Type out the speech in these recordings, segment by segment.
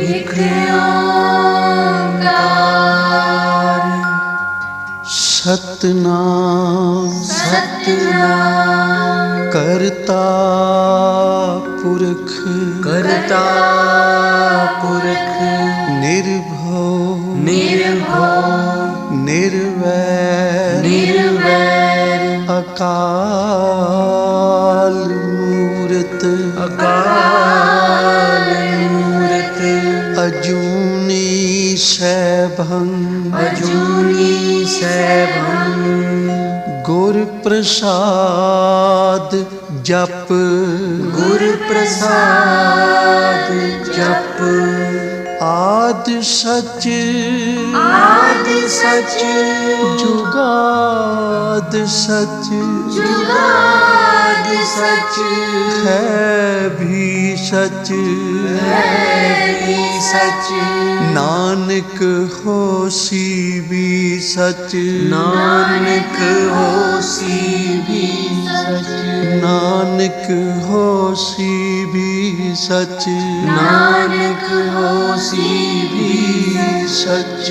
एक ओंकार सतनाम सतनाम करता पुरख करता पुरख निर्भव निर्भव निर्वैर निर्वैर अकाल मूरत अकाल मूरत अजूनी सैभं अजूनी सैभं गुर प्रसाद जप गुर प्रसाद जप आद सच जुगाद सच जुगाद सच है भी सच सच नानक होसी भी सच नानक होसी भी सच नानक होसी भी सच नानक होसी भी सच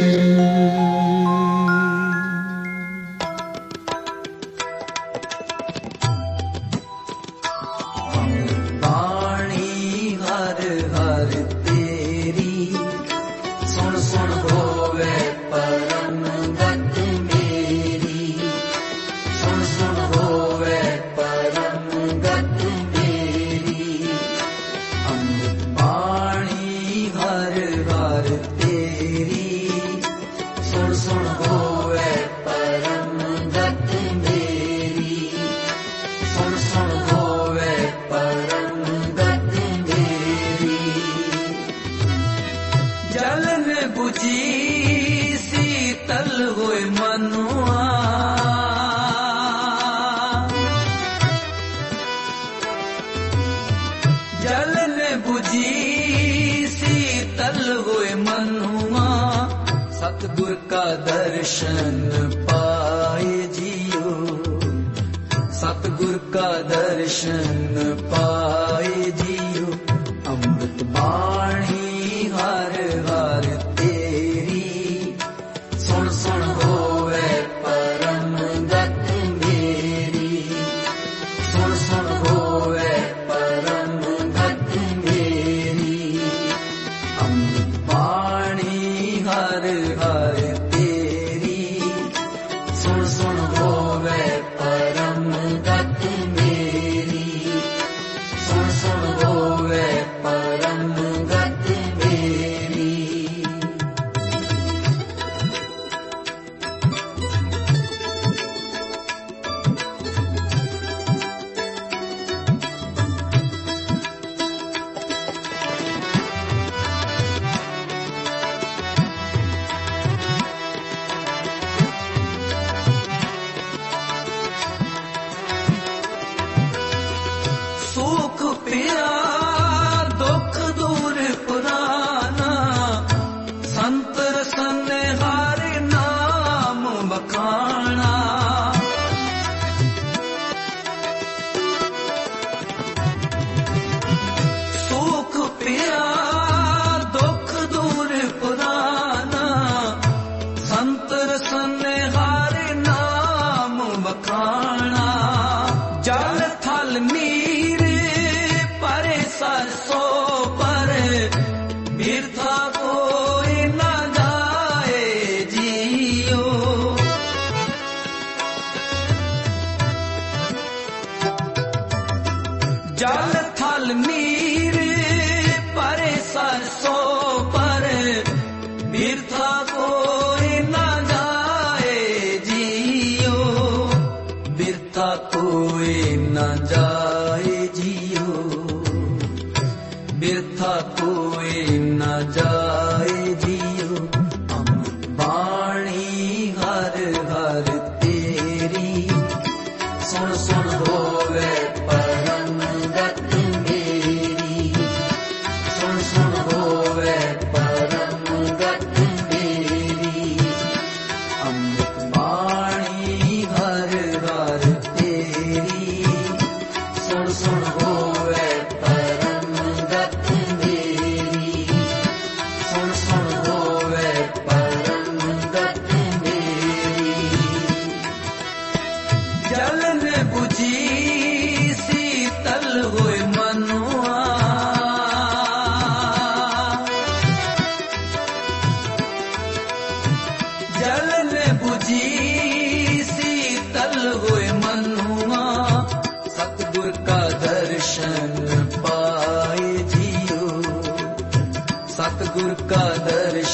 सतगुर का दर्शन पाए जियो सतगुर का दर्शन पाए जियो अमृत बाणी हर हर तेरी सुन सुन होवे परम गत मेरी सुन सुन होवे परम गत मेरी अमृत बाणी हर हर तेरी सुन सुन होवे परम गत मेरी सुन सुन होवे परम गत मेरी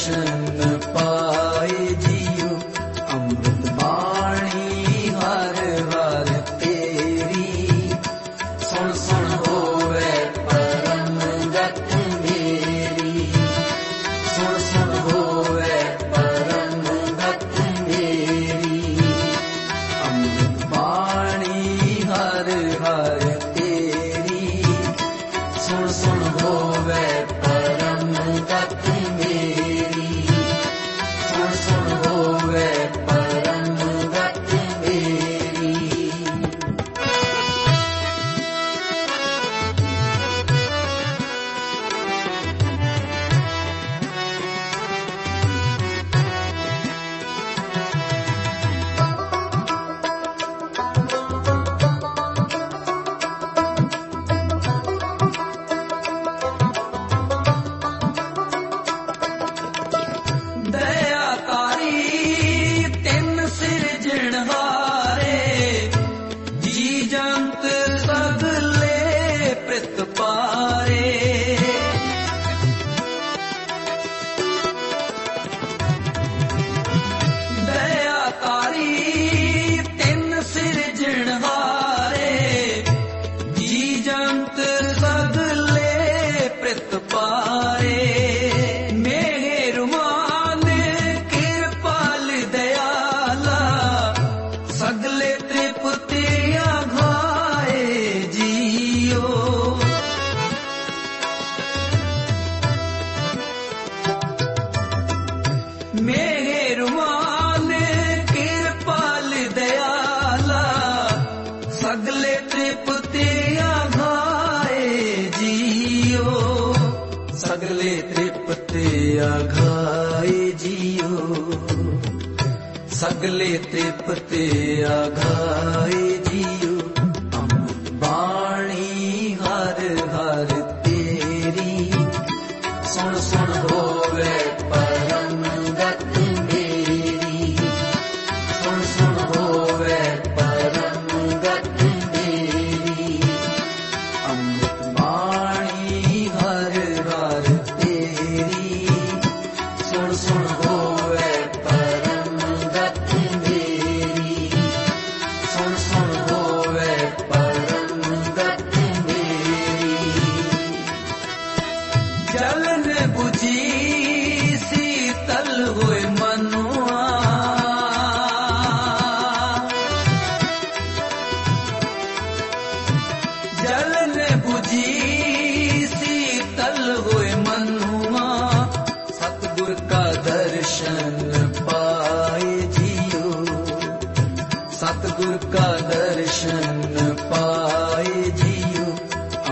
दर्शन पाए जियो अमृत बाणी हर हर तेरी सुन सुन होवे परम गत मेरी सुन सुन होवे परम गत मेरी अमृत बाणी हर हर तेरी सुन सुन होवे परम गत मेरी सुन सुन होवे परम गत मेरी। दया तारी तिन सिरजणहारे जी जंत सगले प्रित पारे दया तारी तिन सिरजणहारे जी जंत सगले प्रित पारे सगले त्रिपुतिया घाए जियो मेहरबान कृपाल दयाला सगले त्रिपुतिया घाए जियो सगले त्रिपुतिया घाए जियो सगले त्रिपते आघाए जियो अमृत बाणी हर हर तेरी सुन सुन होवे परम गत मेरी सुन सुन होवे परम गत मेरी अमृत बाणी हर हर तेरी सुन सुन होवे परम गत मेरी सुन सुन होवे परम गत मेरी। जलन बुझी शीतल होए मनुआ जलन बुझी शीतल होए मनुआ सतगुर का दर्शन पाए जियो सतगुर का दर्शन पाए जियो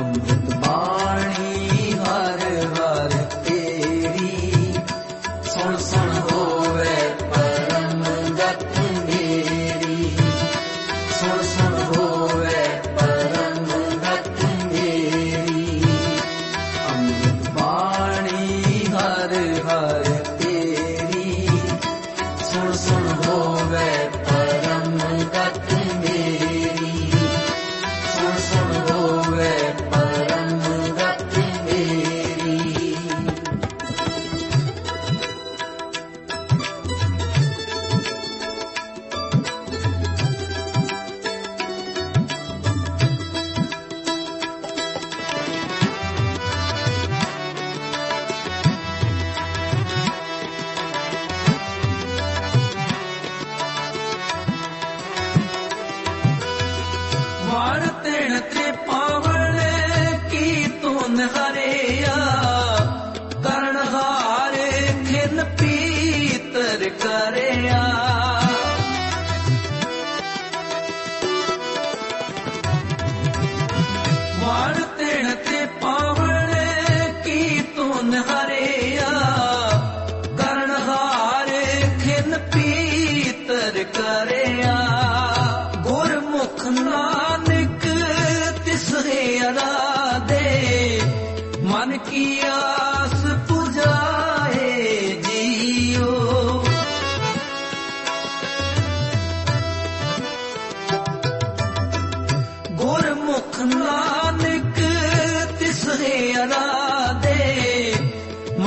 अमृत बाणी हर हर तेरी सुन सुन होवे परम गत मेरी सुन सुन होवे परम गत मेरी अमृत बाणी हर हर तेरी सुन सुन होवे परम गत मेरी सुन सुन होवे परम गत मेरी। वार तेण त्रिपावण की तून हरेया करण हारे खिन पीतर करेया वार तेण त्रिपावण की तून हरेया करण हारे खिन पीतर करेया गुरमुख नानक तिसहे अराधे मन की आस पुजाए जियो गुरमुख नानक तिसहे अराधे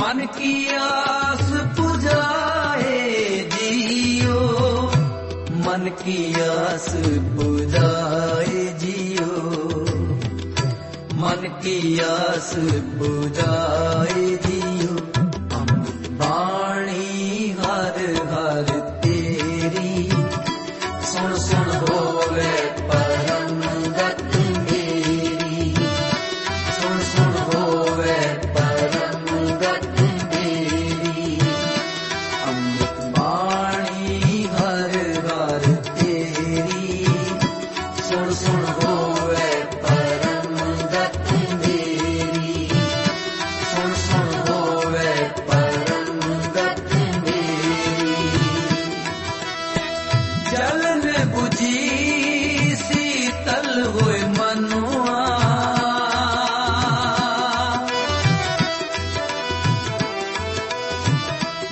मन की आस की आस बुझाए जियो, मन की आस बुझाए जियो। अमृत बाणी हर हर तेरी, सुन सुन होवे परम गत मेरी, सुन सुन होवे परम गत मेरी। अमृत बाणी हर हर तेरी, सुन सुन होवे परम गत मेरी, सुन सुन होवे परम गत मेरी। जलन बुझी शीतल होए मनुआ,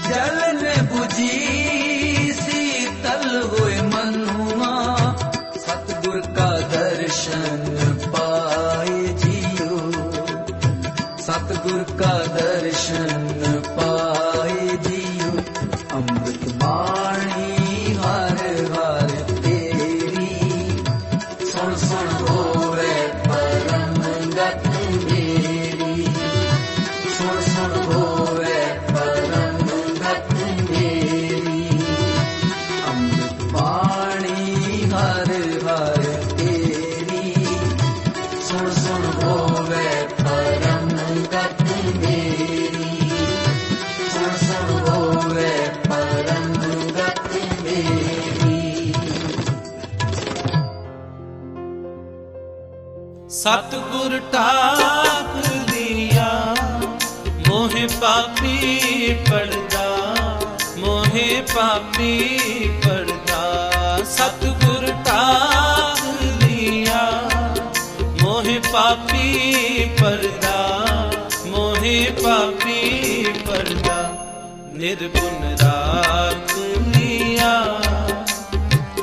जलन बुझी शीतल होए मनुआ। सतगुर का दर्शन पाए जियो, सतगुर का दर्शन पाए जियो। अमृत बाणी हर हर तेरी, सुन सुन होवे परम गत मेरी, सुन सुन होवे परम गत मेरी। अमृत बाणी हर हर तेरी, सुन सुन होवे परम गत मेरी, सुन सुन होवे परम गत मेरी। सतगुर टाक लिया मोहे पापी पड़दा, मोहे पापी पड़दा। सतगुर टाक लिया मोहे पापी पड़दा, मोहे पापी पड़दा। निर्गुण राख लिया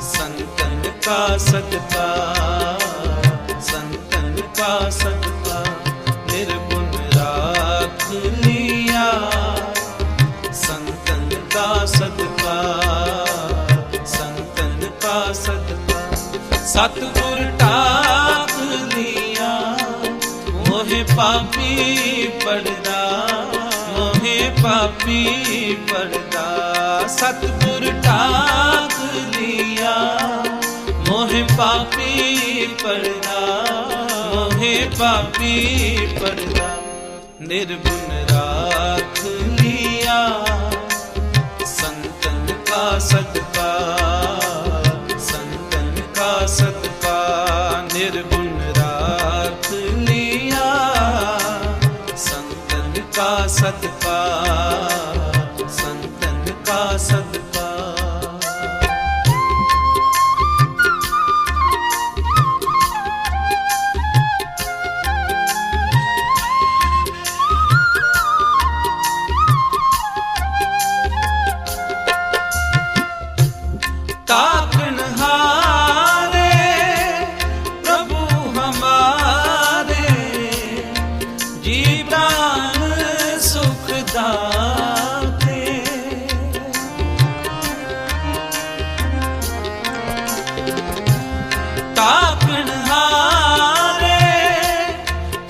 संतन का सदका, संतन का सदका। निर्गुण राख लिया संतन का सदका, संतन का सदका। सतगुर टाक लिया मोहे पापी पड़दा, मोहे पापी पड़दा। सतगुर टाक लिया मोहे पापी पड़दा, मोहे पापी पड़दा। निर्गुण राख लिया संतन का सदका, संतन का सदका। निर्गुण राख लिया संतन का सदका, संतन का सदका। ताकन हारे प्रभु हमारे, जी प्राण सुख दाते। ताकन हारे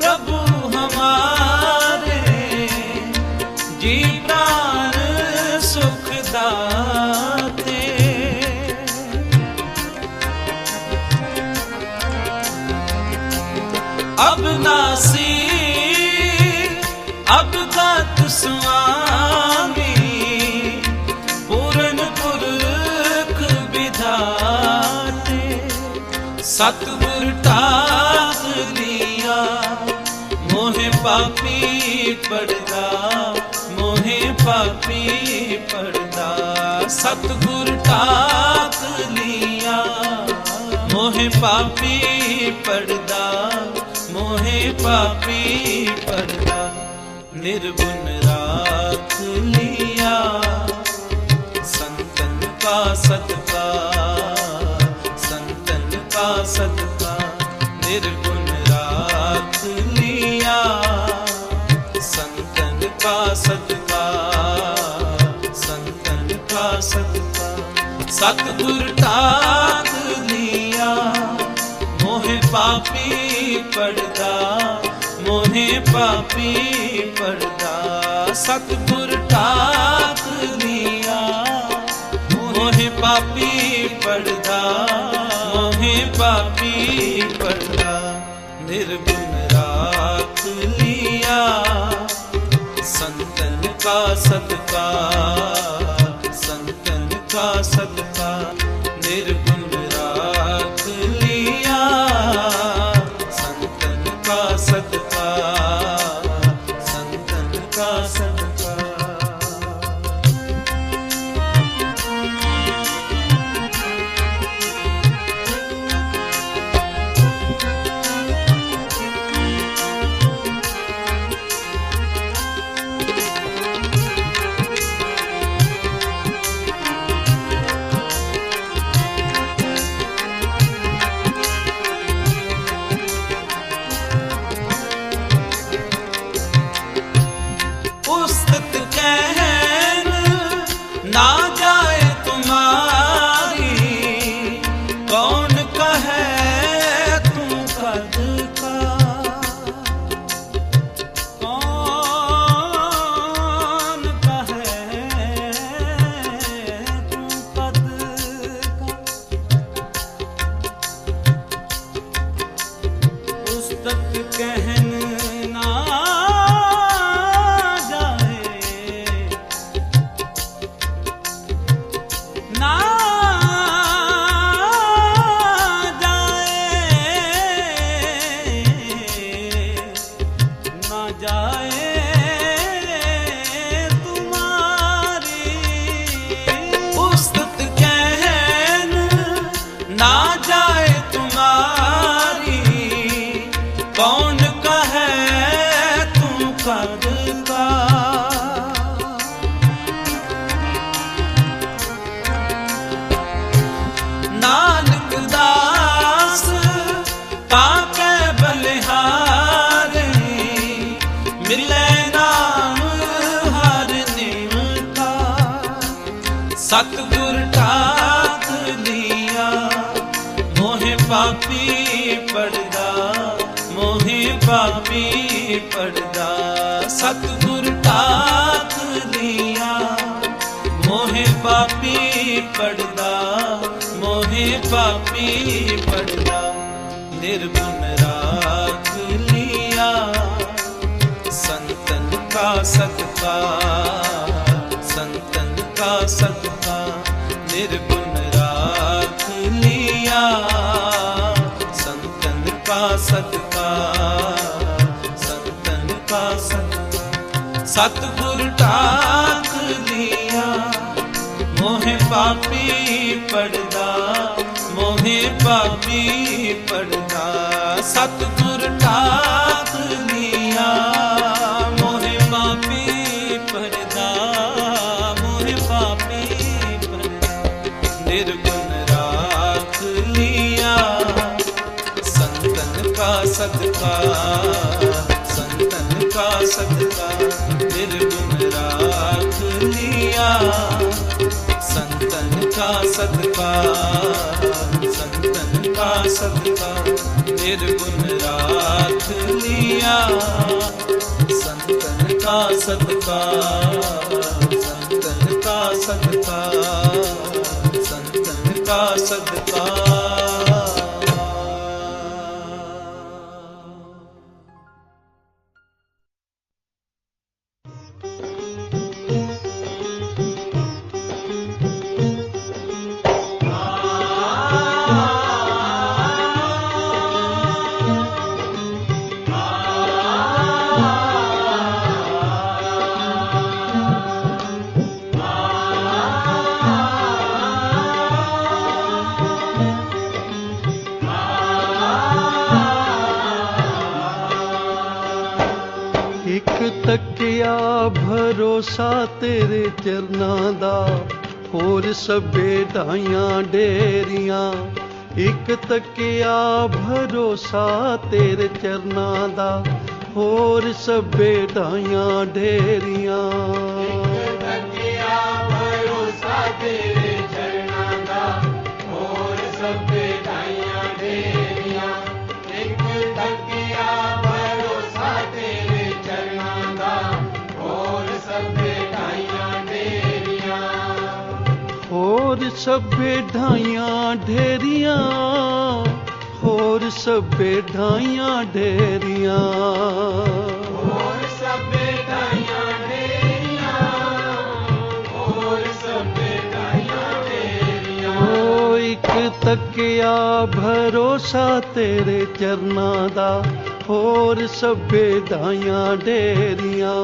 प्रभु हमारे, जी प्राण सुख दाते। अब नासी अब गत स्वामी, पूरन पुरख विधाते। सतगुर टाक लिया मोहे पापी पड़दा, मोहे पापी पड़दा। सतगुर टाक लिया मोहे पापी पड़दा, मोहे पापी पड़दा। निर्गुण राख लिया संतन का सदका, संतन का सदका। निर्गुण राख लिया संतन का सदका, संतन का सदका। सतगुर टाक लिया मोहे पापी पड़दा, मोहे पापी पड़दा। सतगुर टाक लिया मोहे पापी पड़दा, मोहे पापी पड़दा। निर्गुण राख लिया संतन का सदका, संतन का सदका। निर्गुण राख लिया संतन का सदका, संतन का सदका। ना जाए तुम्हारी कौन कहे तुम कद का, कौन कहे तुम कद का। उस्तत कहन ना कौन कहे तुम कद का। नानक दास ताके बलिहारी मिले नाम हर निम का। सतगुर टाक लिया मोहे पापी पड़दा, मोहे पापी पड़दा। सतगुर टाक लिया मोहे पापी पड़दा, मोहे पापी पड़दा। निर्गुण राख लिया संतन का सदका, संतन का सदका। निर्गुण राख लिया संतन का सदका, संतन का सदका। सतगुर टाक लिया मोहे पापी पड़दा, मोहे पापी पड़दा। सतगुर टाक लिया मोहे पापी पड़दा, मोहे पापी पड़दा। निर्गुण राख लिया संतन का सदका, संतन का सदका। निर्गुण राख लिया संतन का सदका, संतन का सदका। निर्गुण राख लिया संतन का सदका, संतन का सदका, संतन का सदका। तकिया भरोसा तेरे चरनां दा, होर सभे ढाइयां डेरियां। एक तकिया भरोसा तेरे चरनां दा, होर सभे ढाइयां डेरियां। एक तकिया भरोसा तेरे चरनां दा, ਹੋਰ ਸਭੇ ਢਾਈਆਂ ਢੇਰੀਆਂ, ਹੋਰ ਸਭੇ ਢਾਈਆਂ ਢੇਰੀਆਂ, ਹੋਰ ਸਭੇ ਢਾਈਆਂ ਢੇਰੀਆਂ, ਹੋਰ ਸਭੇ ਢਾਈਆਂ ਢੇਰੀਆਂ। ਓ ਇੱਕ ਤੱਕਿਆ ਭਰੋਸਾ ਤੇਰੇ ਚਰਨਾਂ ਦਾ, ਹੋਰ ਸਭੇ ਢਾਈਆਂ ਢੇਰੀਆਂ।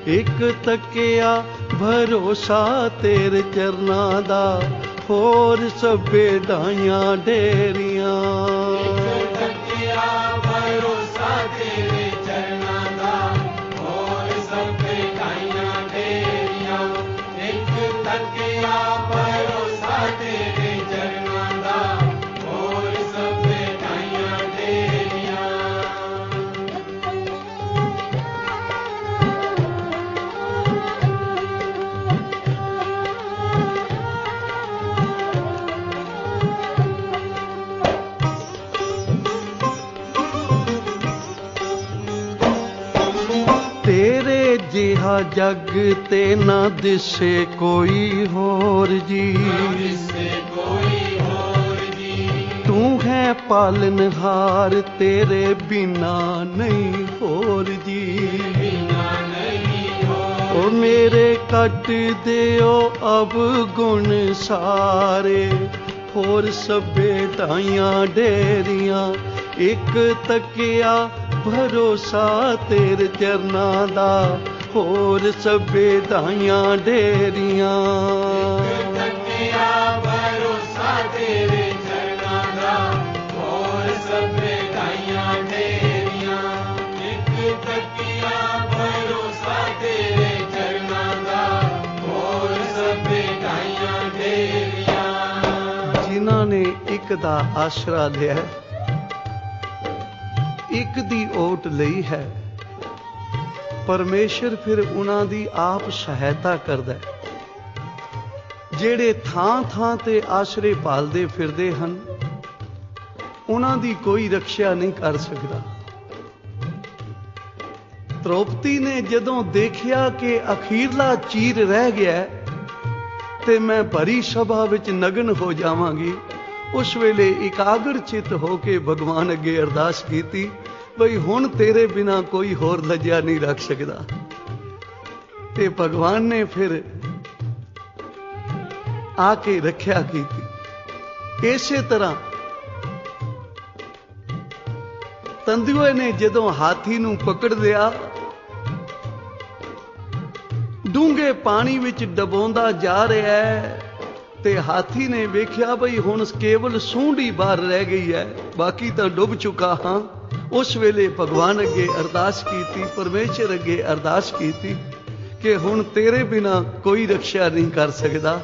ਇੱਕ ਤੱਕਿਆ ਭਰੋਸਾ ਤੇਰੇ ਚਰਨਾਂ ਦਾ, ਹੋਰ ਸਭੇ ਢਾਈਆਂ ਢੇਰੀਆਂ। ਇੱਕ ਤੱਕਿਆ ਭਰੋਸਾ ਤੇਰੇ ਚਰਨਾਂ ਦਾ, ਹੋਰ ਸਭੇ ਢਾਈਆਂ ਢੇਰੀਆਂ। ਇੱਕ ਤੱਕਿਆ ਭਰੋਸਾ ਤੇਰੇ ਚਰਨਾਂ ਦਾ, ਹੋਰ ਸਭੇ ਢਾਈਆਂ ਢੇਰੀਆਂ। ਤੇਰੇ ਜਿਹਾ ਜਗ ਤੇ ਨਾ ਦਿਸੇ ਕੋਈ ਹੋਰ ਜੀ, ਜਿਸੇ ਕੋਈ ਹੋਰ ਜੀ। ਤੂੰ ਹੈ ਪਾਲਨਹਾਰ, ਤੇਰੇ ਬਿਨਾ ਨਹੀਂ ਹੋਰ ਜੀ। ਬਿਨਾ ਨਹੀਂ ਹੋਰ। ਓ ਮੇਰੇ ਕੱਟ ਦਿਓ ਅਬ ਗੁਣ ਸਾਰੇ, ਹੋਰ ਸਭੇ ਢਾਈਆਂ ਢੇਰੀਆਂ। ਇੱਕ ਤੱਕਿਆ ਭਰੋਸਾ ਤੇਰੇ ਚਰਨਾਂ ਦਾ, ਹੋਰ ਸਭੇ ਢਾਈਆਂ ਢੇਰੀਆਂ। ਇੱਕ ਤੱਕਿਆ ਭਰੋਸਾ ਤੇਰੇ ਚਰਨਾਂ ਦਾ, ਹੋਰ ਸਭੇ ਢਾਈਆਂ ਢੇਰੀਆਂ। ਇੱਕ ਤੱਕਿਆ ਭਰੋਸਾ ਤੇਰੇ ਚਰਨਾਂ ਦਾ, ਹੋਰ ਸਭੇ ਢਾਈਆਂ ਢੇਰੀਆਂ। ਜਿਨ੍ਹਾਂ ਨੇ ਇੱਕ ਦਾ ਆਸਰਾ ਲਿਆ, ਇੱਕ ਦੀ ਓਟ ਲਈ ਹੈ, ਪਰਮੇਸ਼ਰ ਫਿਰ ਉਹਨਾਂ ਦੀ ਆਪ ਸਹਾਇਤਾ ਕਰਦਾ ਹੈ। ਜਿਹੜੇ ਥਾਂ ਥਾਂ ਤੇ ਆਸਰੇ ਭਾਲਦੇ ਫਿਰਦੇ ਹਨ, ਉਹਨਾਂ ਦੀ ਕੋਈ ਰੱਖਿਆ ਨਹੀਂ ਕਰ ਸਕਦਾ। ਦ੍ਰੋਪਦੀ ਨੇ ਜਦੋਂ ਦੇਖਿਆ ਕਿ ਅਖੀਰਲਾ ਚੀਰ ਰਹਿ ਗਿਆ ਤੇ ਮੈਂ ਭਰੀ ਸਭਾ ਵਿੱਚ ਨਗਨ ਹੋ ਜਾਵਾਂਗੀ, ਉਸ ਵੇਲੇ ਇਕਾਗਰ ਚਿੱਤ ਹੋ ਕੇ ਭਗਵਾਨ ਅੱਗੇ ਅਰਦਾਸ ਕੀਤੀ, ਬਈ ਹੁਣ ਤੇਰੇ ਬਿਨਾ ਕੋਈ ਹੋਰ ਲੱਜਿਆ ਨਹੀਂ ਰੱਖ ਸਕਦਾ। ਤੇ ਭਗਵਾਨ ਨੇ ਫਿਰ ਆ ਕੇ ਰੱਖਿਆ ਕੀਤੀ। ਇਸੇ ਤਰ੍ਹਾਂ ਤੰਦੂਏ ਨੇ ਜਦੋਂ ਹਾਥੀ ਨੂੰ ਪਕੜ ਲਿਆ, ਡੂੰਘੇ ਪਾਣੀ ਵਿੱਚ ਡਬੋਂਦਾ ਜਾ ਰਿਹਾ ਹੈ, ਤੇ ਹਾਥੀ ਨੇ ਵੇਖਿਆ ਬਈ ਹੁਣ ਕੇਵਲ ਸੂੰਡ ਹੀ ਬਾਹਰ ਰਹਿ ਗਈ ਹੈ, ਬਾਕੀ ਤਾਂ ਡੁੱਬ ਚੁੱਕਾ ਹਾਂ। ਉਸ ਵੇਲੇ ਭਗਵਾਨ ਅੱਗੇ ਅਰਦਾਸ ਕੀਤੀ, ਪਰਮੇਸ਼ਰ ਅੱਗੇ ਅਰਦਾਸ ਕੀਤੀ ਕਿ ਹੁਣ ਤੇਰੇ ਬਿਨਾ ਕੋਈ ਰੱਖਿਆ ਨਹੀਂ ਕਰ ਸਕਦਾ।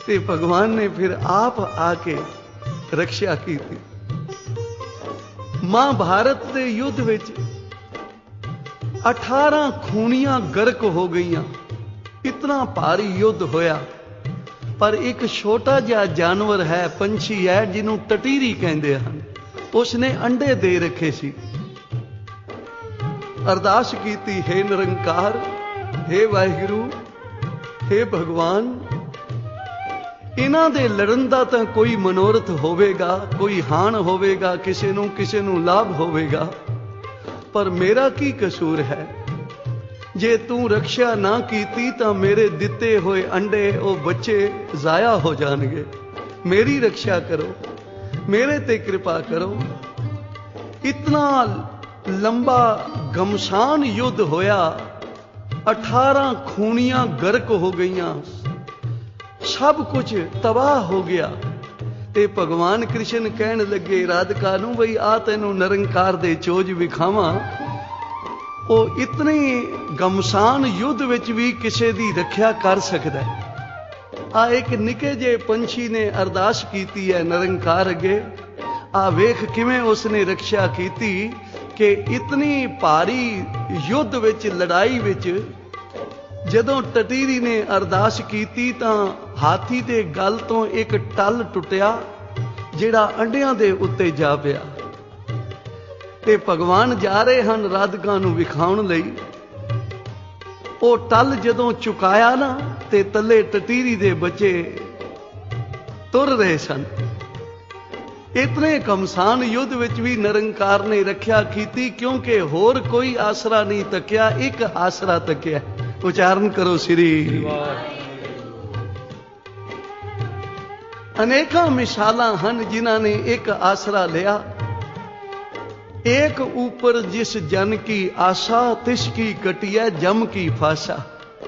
ਤੇ ਭਗਵਾਨ ਨੇ ਫਿਰ ਆਪ ਆ ਕੇ ਰੱਖਿਆ ਕੀਤੀ। ਮਹਾਭਾਰਤ ਦੇ ਯੁੱਧ ਵਿੱਚ 18 ਖੂਨੀਆਂ ਗਰਕ ਹੋ ਗਈਆਂ, ਇਤਨਾ ਭਾਰੀ ਯੁੱਧ ਹੋਇਆ। ਪਰ ਇੱਕ ਛੋਟਾ ਜਿਹਾ ਜਾਨਵਰ ਹੈ, ਪੰਛੀ ਹੈ, ਜਿਹਨੂੰ ਟਟੀਰੀ ਕਹਿੰਦੇ ਹਨ, ਉਸਨੇ ਅੰਡੇ ਦੇ ਰੱਖੇ ਸੀ। ਅਰਦਾਸ ਕੀਤੀ, ਹੇ ਨਿਰੰਕਾਰ, ਹੇ ਵਾਹਿਗੁਰੂ, ਹੇ ਭਗਵਾਨ, ਇਹਨਾਂ ਦੇ ਲੜਨ ਦਾ ਤਾਂ ਕੋਈ ਮਨੋਰਥ ਹੋਵੇਗਾ, ਕੋਈ ਹਾਨ ਹੋਵੇਗਾ, ਕਿਸੇ ਨੂੰ ਲਾਭ ਹੋਵੇਗਾ, ਪਰ ਮੇਰਾ ਕੀ ਕਸੂਰ ਹੈ? ਜੇ ਤੂੰ ਰੱਖਿਆ ਨਾ ਕੀਤੀ ਤਾਂ ਮੇਰੇ ਦਿੱਤੇ ਹੋਏ ਅੰਡੇ, ਉਹ ਬੱਚੇ ਜ਼ਾਇਆ ਹੋ ਜਾਣਗੇ। ਮੇਰੀ ਰੱਖਿਆ ਕਰੋ, ਮੇਰੇ ਤੇ ਕਿਰਪਾ ਕਰੋ। ਇਤਨਾ ਲੰਬਾ ਗਮਸ਼ਾਨ ਯੁੱਧ ਹੋਇਆ, 18 ਖੂਨੀਆਂ ਗਰਕ ਹੋ ਗਈਆਂ, ਸਭ ਕੁਝ ਤਬਾਹ ਹੋ ਗਿਆ। ਤੇ ਭਗਵਾਨ ਕ੍ਰਿਸ਼ਨ ਕਹਿਣ ਲੱਗੇ ਰਾਧਿਕਾ ਨੂੰ, ਬਈ ਆ ਤੈਨੂੰ ਨਿਰੰਕਾਰ ਦੇ ਚੋਜ ਵਿਖਾਵਾਂ। ਉਹ ਇਤਨੇ ਗਮਸ਼ਾਨ ਯੁੱਧ ਵਿੱਚ ਵੀ ਕਿਸੇ ਦੀ ਰੱਖਿਆ ਕਰ ਸਕਦਾ। ਆ ਇੱਕ ਨਿੱਕੇ ਜਿਹੇ ਪੰਛੀ ਨੇ ਅਰਦਾਸ ਕੀਤੀ ਹੈ ਨਿਰੰਕਾਰ ਅੱਗੇ, ਆ ਵੇਖ ਕਿਵੇਂ ਉਸਨੇ ਰੱਖਿਆ ਕੀਤੀ ਕਿ ਇਤਨੀ ਭਾਰੀ ਯੁੱਧ ਵਿੱਚ, ਲੜਾਈ ਵਿੱਚ ਜਦੋਂ ਟਟੀਰੀ ਨੇ ਅਰਦਾਸ ਕੀਤੀ ਤਾਂ ਹਾਥੀ ਦੇ ਗਲ ਤੋਂ ਇੱਕ ਟਲ ਟੁੱਟਿਆ, ਜਿਹੜਾ ਅੰਡਿਆਂ ਦੇ ਉੱਤੇ ਜਾ ਪਿਆ। ਤੇ ਭਗਵਾਨ ਜਾ ਰਹੇ ਹਨ ਰਾਧਿਕਾ ਨੂੰ ਵਿਖਾਉਣ ਲਈ। ਉਹ ਟਲ ਜਦੋਂ ਚੁਕਾਇਆ ਨਾ, ਤੇ ਤੱਲੇ ਟਟੀਰੀ ਦੇ ਬੱਚੇ ਤੁਰ ਰਹੇ ਸਨ। ਇਤਨੇ ਕਮਸਾਨ ਯੁੱਧ ਵਿੱਚ ਵੀ ਨਿਰੰਕਾਰ ਨੇ ਰੱਖਿਆ ਕੀਤੀ, ਕਿਉਂਕਿ ਹੋਰ ਕੋਈ ਆਸਰਾ ਨਹੀਂ ਤੱਕਿਆ, ਇੱਕ ਆਸਰਾ ਤੱਕਿਆ। ਉਚਾਰਨ ਕਰੋ ਸ੍ਰੀ। ਅਨੇਕਾਂ ਮਿਸਾਲਾਂ ਹਨ ਜਿਨ੍ਹਾਂ ਨੇ ਇੱਕ ਆਸਰਾ ਲਿਆ। एक ऊपर जिस जन की आशा तिसकी कटिया जम की फासा।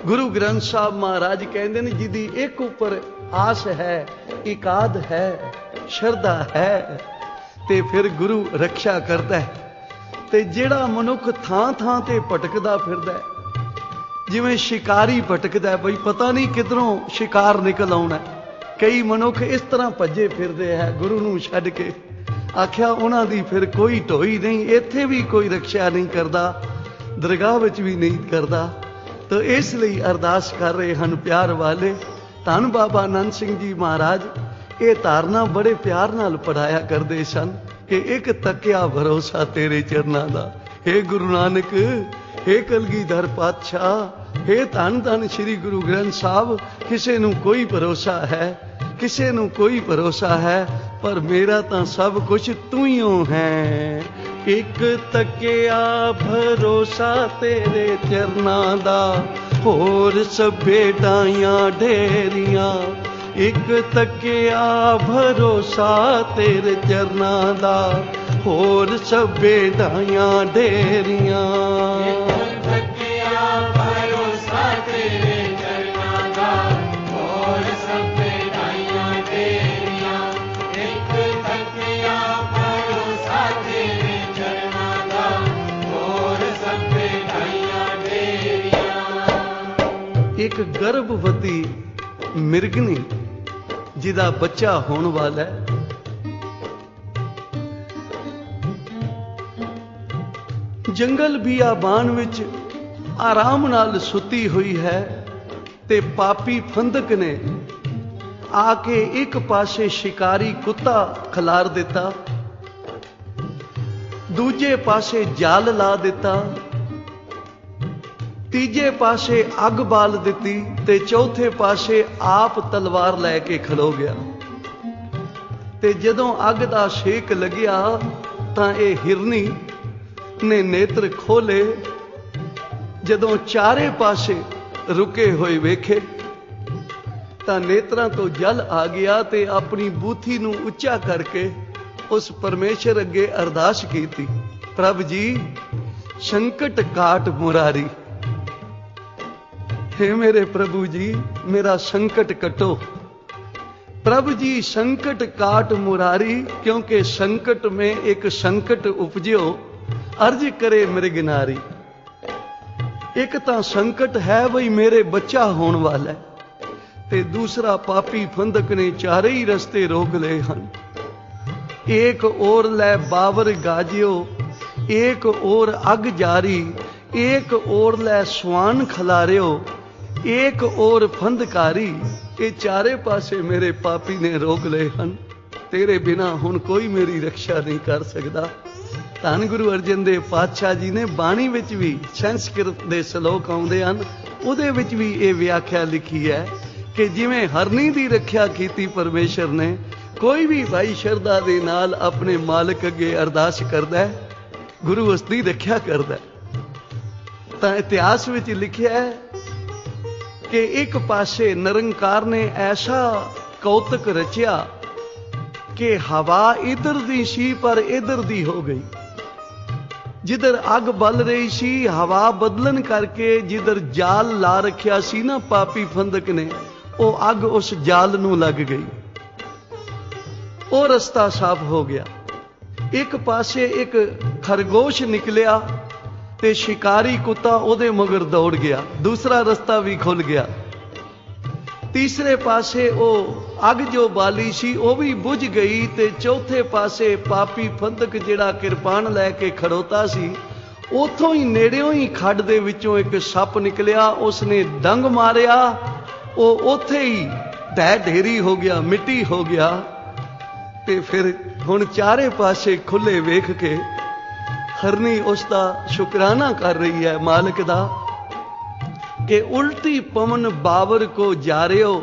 गुरु ग्रंथ साहब महाराज कहते हैं जिदी एक ऊपर आस है, इकाद है, श्रद्धा है, ते फिर गुरु रक्षा करता है। ते जेड़ा मनुख थां थां ते भटकदा फिरदा है, जिवें शिकारी भटकदा है, बई पता नहीं किधरों शिकार निकल आउणा। कई मनुख इस तरह भजे फिरदे है गुरु नूं छड्ड के। आख्या उन्हां दी फिर कोई ढोई नहीं, इत्थे भी कोई रक्षा नहीं करता, दरगाह विच भी नहीं करता। तो इसलिए अरदास कर रहे हैं प्यार वाले। धन बाबा आनंद सिंह जी महाराज ये धारना बड़े प्यार नाल पढ़ाया करते सन कि एक तकिया भरोसा तेरे चरनां दा। हे गुरु नानक, हे कलगीधर पातशाह, हे धन धन श्री गुरु ग्रंथ साहब, किसी नूं कोई भरोसा है, किसी नूं कोई भरोसा है, पर मेरा तां सब कुछ तू ही है। एक तकिया भरोसा तेरे चरनां दा, होर सभे डाइयां ढेरियां। एक तकिया भरोसा तेरे चरनां दा, होर सभे डाइयां ढेरियां। एक गर्भवती मिर्गनी जिदा बच्चा होने वाला है, जंगल बियाबान विच आराम नाल सुती हुई है, ते पापी फंदक ने आके एक पासे शिकारी कुत्ता खिलार दिता, दूजे पासे जाल ला दिता, तीजे पासे अग बाल दिती, ते चौथे पासे आप तलवार लैके खलो गया। ते जदों अग दा शेक लग्या तां ये हिरनी ने नेत्र खोले, जदों चारे पासे रुके हुए वेखे तां नेत्रां तो जल आ गया, ते अपनी बूथी नूं उच्चा करके उस परमेश्वर अगे अरदास कीती, प्रभ जी संकट काट मुरारी। हे मेरे प्रभु जी मेरा संकट कटो। प्रभु जी संकट काट मुरारी, क्योंकि संकट में एक संकट उपजो, अर्ज करे मृगनारी। एक तां संकट है बई मेरे बच्चा होने वाला है, ते दूसरा पापी फंदक ने चारे ही रस्ते रोक ले हन। एक ओर लै बावर गाजियो, एक ओर अग जारी, एक ओर लै स्वान खलारियो, एक और फंदकारी। ये चारे पासे मेरे पापी ने रोक ले हन, तेरे बिना हुण कोई मेरी रक्षा नहीं कर सकता। धन गुरु अर्जन देव पातशाह जी ने बाणी विच भी संस्कृत दे श्लोक आउंदे हन, उहदे विच भी ये व्याख्या लिखी है कि जिवें हरनी दी रक्षा कीती परमेश्वर ने, कोई भी भाई शरदा दे नाल अपने मालिक अगे अरदास करदा है, गुरु उसदी रक्षा करदा है। तां इतिहास विच लिखिया है कि एक पासे निरंकार ने ऐसा कौतक रचिया कि हवा इधर दी सी पर इधर दी हो गई। जिधर अग बल रही सी, हवा बदलन करके जिधर जाल ला रखिया सी ना पापी फंदक ने, वो अग उस जाल नूं लग गई, वो रस्ता साफ हो गया। एक पासे एक खरगोश निकलिया ते शिकारी कुत्ता ओदे मगर दौड़ गया, दूसरा रास्ता भी खुल गया। तीसरे पासे ओ अग जो बाली सी वो भी बुझ गई, ते चौथे पासे पापी फंदक जिहड़ा किरपान लैके खड़ोता सी, उथों ही नेड़ियों ही खड्ड दे विचों एक सप निकलिया, उसने डंग मारिया, वो उथे ही ढह ढेरी हो गया, मिट्टी हो गया। ते फिर हुण चारे पासे खुले वेख के हरनी उसका शुकराना कर रही है मालिक दा कि उल्टी पवन बावर को जा रहे हो,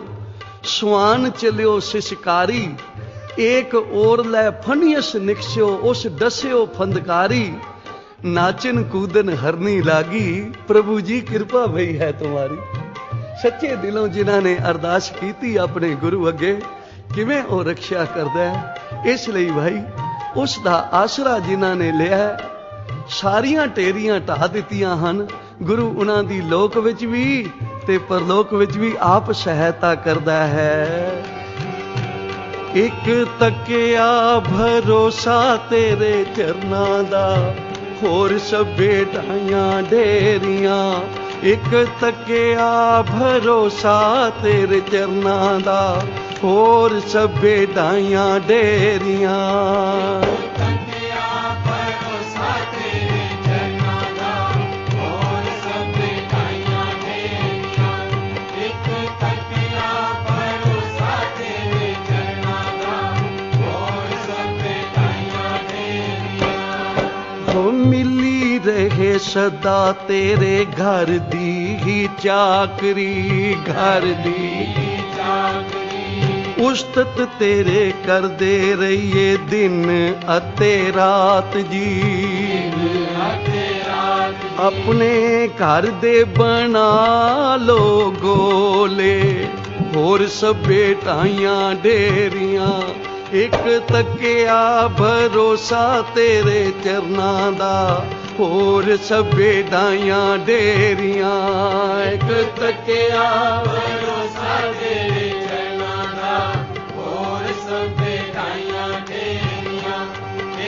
स्वान चलियो शिशकारी, एक ओर लै फनियस निकस्यो, उस डस्यो फंदकारी, नाचन कूदन हरनी लागी, प्रभु जी कृपा भई है तुम्हारी। सच्चे दिलों जिन्हां ने अरदास कीती अपने गुरु अगे, किवें ਉਹ ਰੱਖਿਆ ਕਰਦਾ ਹੈ। ਇਸ ਲਈ ਭਾਈ ਉਸ ਦਾ ਆਸਰਾ ਜਿਨ੍ਹਾਂ ਨੇ ਲਿਆ, ਸਾਰੀਆਂ ਢੇਰੀਆਂ ਢਾ ਦਿੱਤੀਆਂ ਹਨ। ਗੁਰੂ ਉਹਨਾਂ ਦੀ ਲੋਕ ਵਿੱਚ ਵੀ ਤੇ ਪਰਲੋਕ ਵਿੱਚ ਵੀ ਆਪ ਸਹਾਇਤਾ ਕਰਦਾ ਹੈ। ਇੱਕ ਤੱਕਿਆ ਭਰੋਸਾ ਤੇਰੇ ਚਰਨਾਂ ਦਾ, ਹੋਰ ਸਭੇ ਢਾਈਆਂ ਢੇਰੀਆਂ। ਇੱਕ ਤੱਕਿਆ ਭਰੋਸਾ ਤੇਰੇ ਚਰਨਾਂ ਦਾ, ਹੋਰ ਸਭੇ ਢਾਈਆਂ ਢੇਰੀਆਂ। मिली रहे सदा तेरे घर दी ही चाकरी, घर दी उस्तत तेरे कर दे रहिए दिन अते रात जी। अपने घर दे बना लो गोले, होर सभे ढाइयां ढेरियां। एक तकिया भरोसा तेरे चरनां दा, होर सभे ढाइयां ढेरियां। एक तकिया भरोसा तेरे चरनां दा, होर सभे ढाइयां ढेरियां।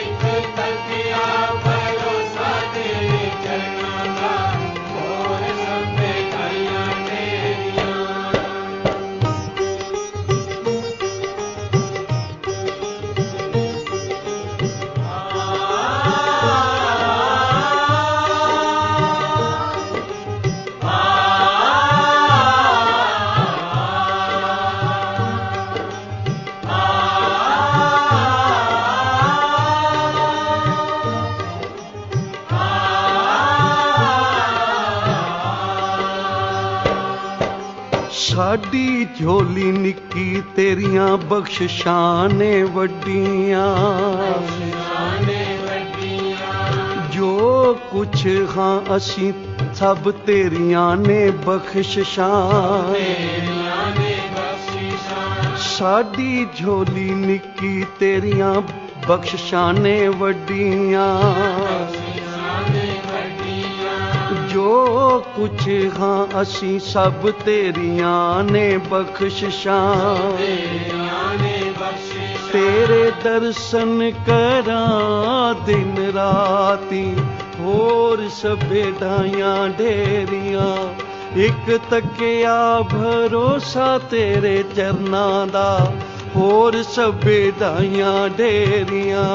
एक तकिया भरोसा तेरे चरनां दा, होर सभे ढाइयां ढेरियां। साडी झोली निक्की तेरियां बख्शिशां ने वड्डियां। जो कुछ हाँ असी सब तेरियां ने बख्शिशां। साडी झोली निक्की तेरियां बख्शिशां ने वड्डियां। जो कुछ हाँ असी सब तेरियां ने बख्शिशां। तेरे दर्शन करां दिन राती, होर सभे ढाइयां ढेरियां। एक तकिया भरोसा तेरे चरनां दा, होर सभे ढाइयां ढेरियां।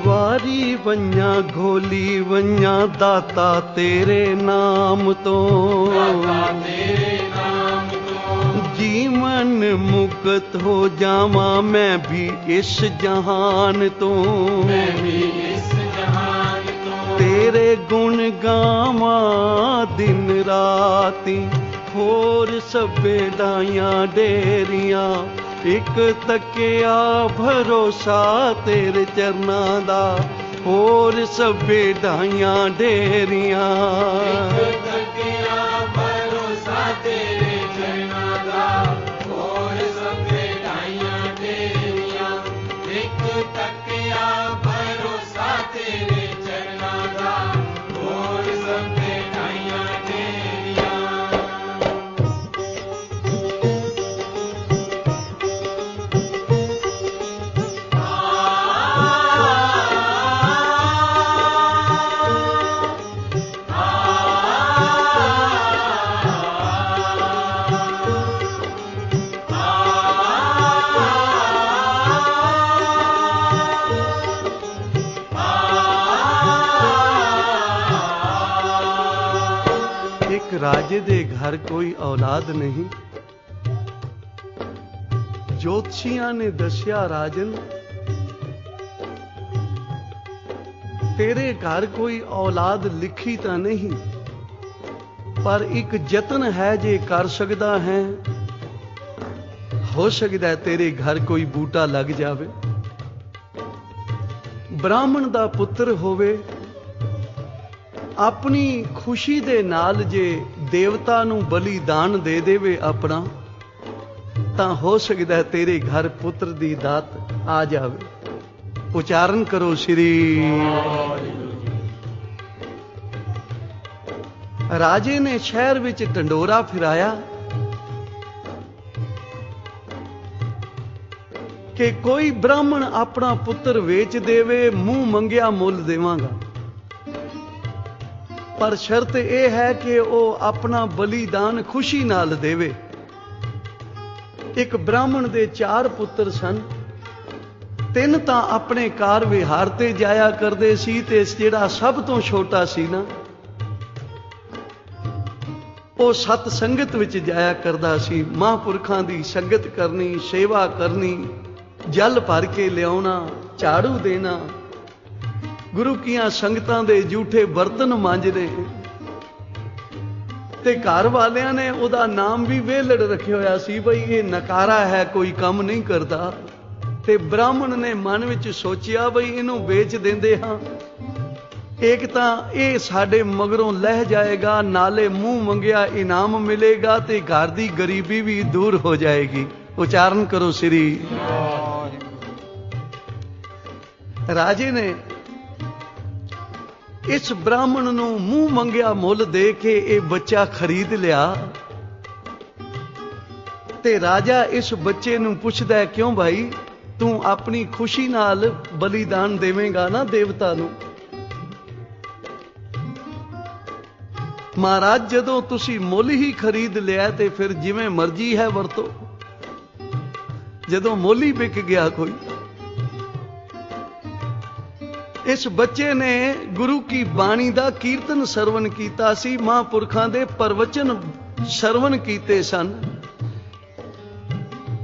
वारी वन्या घोली वन्या दाता तेरे नाम तो। जीवन मुक्त हो जावा मैं भी इस जहान तो। तेरे गुण गावा दिन राती, होर सभे ढाइयां ढेरियां। एक तकिया भरोसा तेरे चरनां दा, होर सभे ढाइयां ढेरियां। एक तकिया भरोसा तेरे चरनां दा, होर सभे ढाइयां ढेरियां। एक तकिया भरोसा तेरे चरनां दा, होर सभे ढाइयां ढेरियां। राजे दे घर कोई औलाद नहीं। ज्योतिषियां ने दस्या राजन तेरे घर कोई औलाद लिखी तां नहीं, पर एक जतन है जे कर सकदा है, हो सकदा है तेरे घर कोई बूटा लग जावे। ब्राह्मण दा पुत्र होवे, अपनी खुशी दे नाल जे देवता नूं बलिदान दे देवे अपना, तां हो सकदा है तेरे घर पुत्र दी दात आ जावे। उच्चारण करो श्री। राजे ने शहर विच ढंडोरा फिराया कि कोई ब्राह्मण अपना पुत्र वेच देवे, मुंह मंगिया मुल देवांगा, पर शर्त यह है कि वह अपना बलिदान खुशी नाल देवे। एक ब्राह्मण दे 4 पुत्र सन, 3 तां अपने कार विहार ते जाया करदे सी, ते जिहड़ा सब तो छोटा सी ना, ਉਹ ਸਤ ਸੰਗਤ ਵਿੱਚ ਜਾਇਆ ਕਰਦਾ ਸੀ। ਮਹਾਂਪੁਰਖਾਂ ਦੀ ਸੰਗਤ ਕਰਨੀ, ਸੇਵਾ ਕਰਨੀ, ਜਲ ਭਰ ਕੇ ਲਿਆਉਣਾ, ਝਾੜੂ ਦੇਣਾ, ਗੁਰੂ ਕੀਆਂ ਸੰਗਤਾਂ ਦੇ ਝੂਠੇ ਬਰਤਨ ਮਾਂਜਣੇ, ਤੇ ਘਰ ਵਾਲਿਆਂ ਨੇ ਉਹਦਾ ਨਾਮ ਵੀ ਵੇਲੜ ਰੱਖਿਆ ਹੋਇਆ ਸੀ ਬਈ ਇਹ ਨਕਾਰਾ ਹੈ, ਕੋਈ ਕੰਮ ਨਹੀਂ ਕਰਦਾ। ਤੇ ਬ੍ਰਾਹਮਣ ਨੇ ਮਨ ਵਿੱਚ ਸੋਚਿਆ ਬਈ ਇਹਨੂੰ ਵੇਚ ਦਿੰਦੇ ਹਾਂ, एक तां ये साडे मगरों लह जाएगा, नाले मुंह मंगिया इनाम मिलेगा, ते घर दी गरीबी भी दूर हो जाएगी। उच्चारण करो श्री। राजे ने इस ब्राह्मण नूं मुंह मंगिया मुल दे के ये बच्चा खरीद लिया। ते राजा इस बच्चे नूं पुछदा है, क्यों भाई तू अपनी खुशी नाल बलिदान देवेगा ना देवता नूं? महाराज जदों तुसी मुल ही खरीद लिया ते फिर जिवें मर्जी है वरतो, जदों मुल ही बिक गया कोई। इस बच्चे ने गुरु की बाणी दा कीर्तन सरवण कीता सी, महापुरखां दे प्रवचन सरवण कीते सन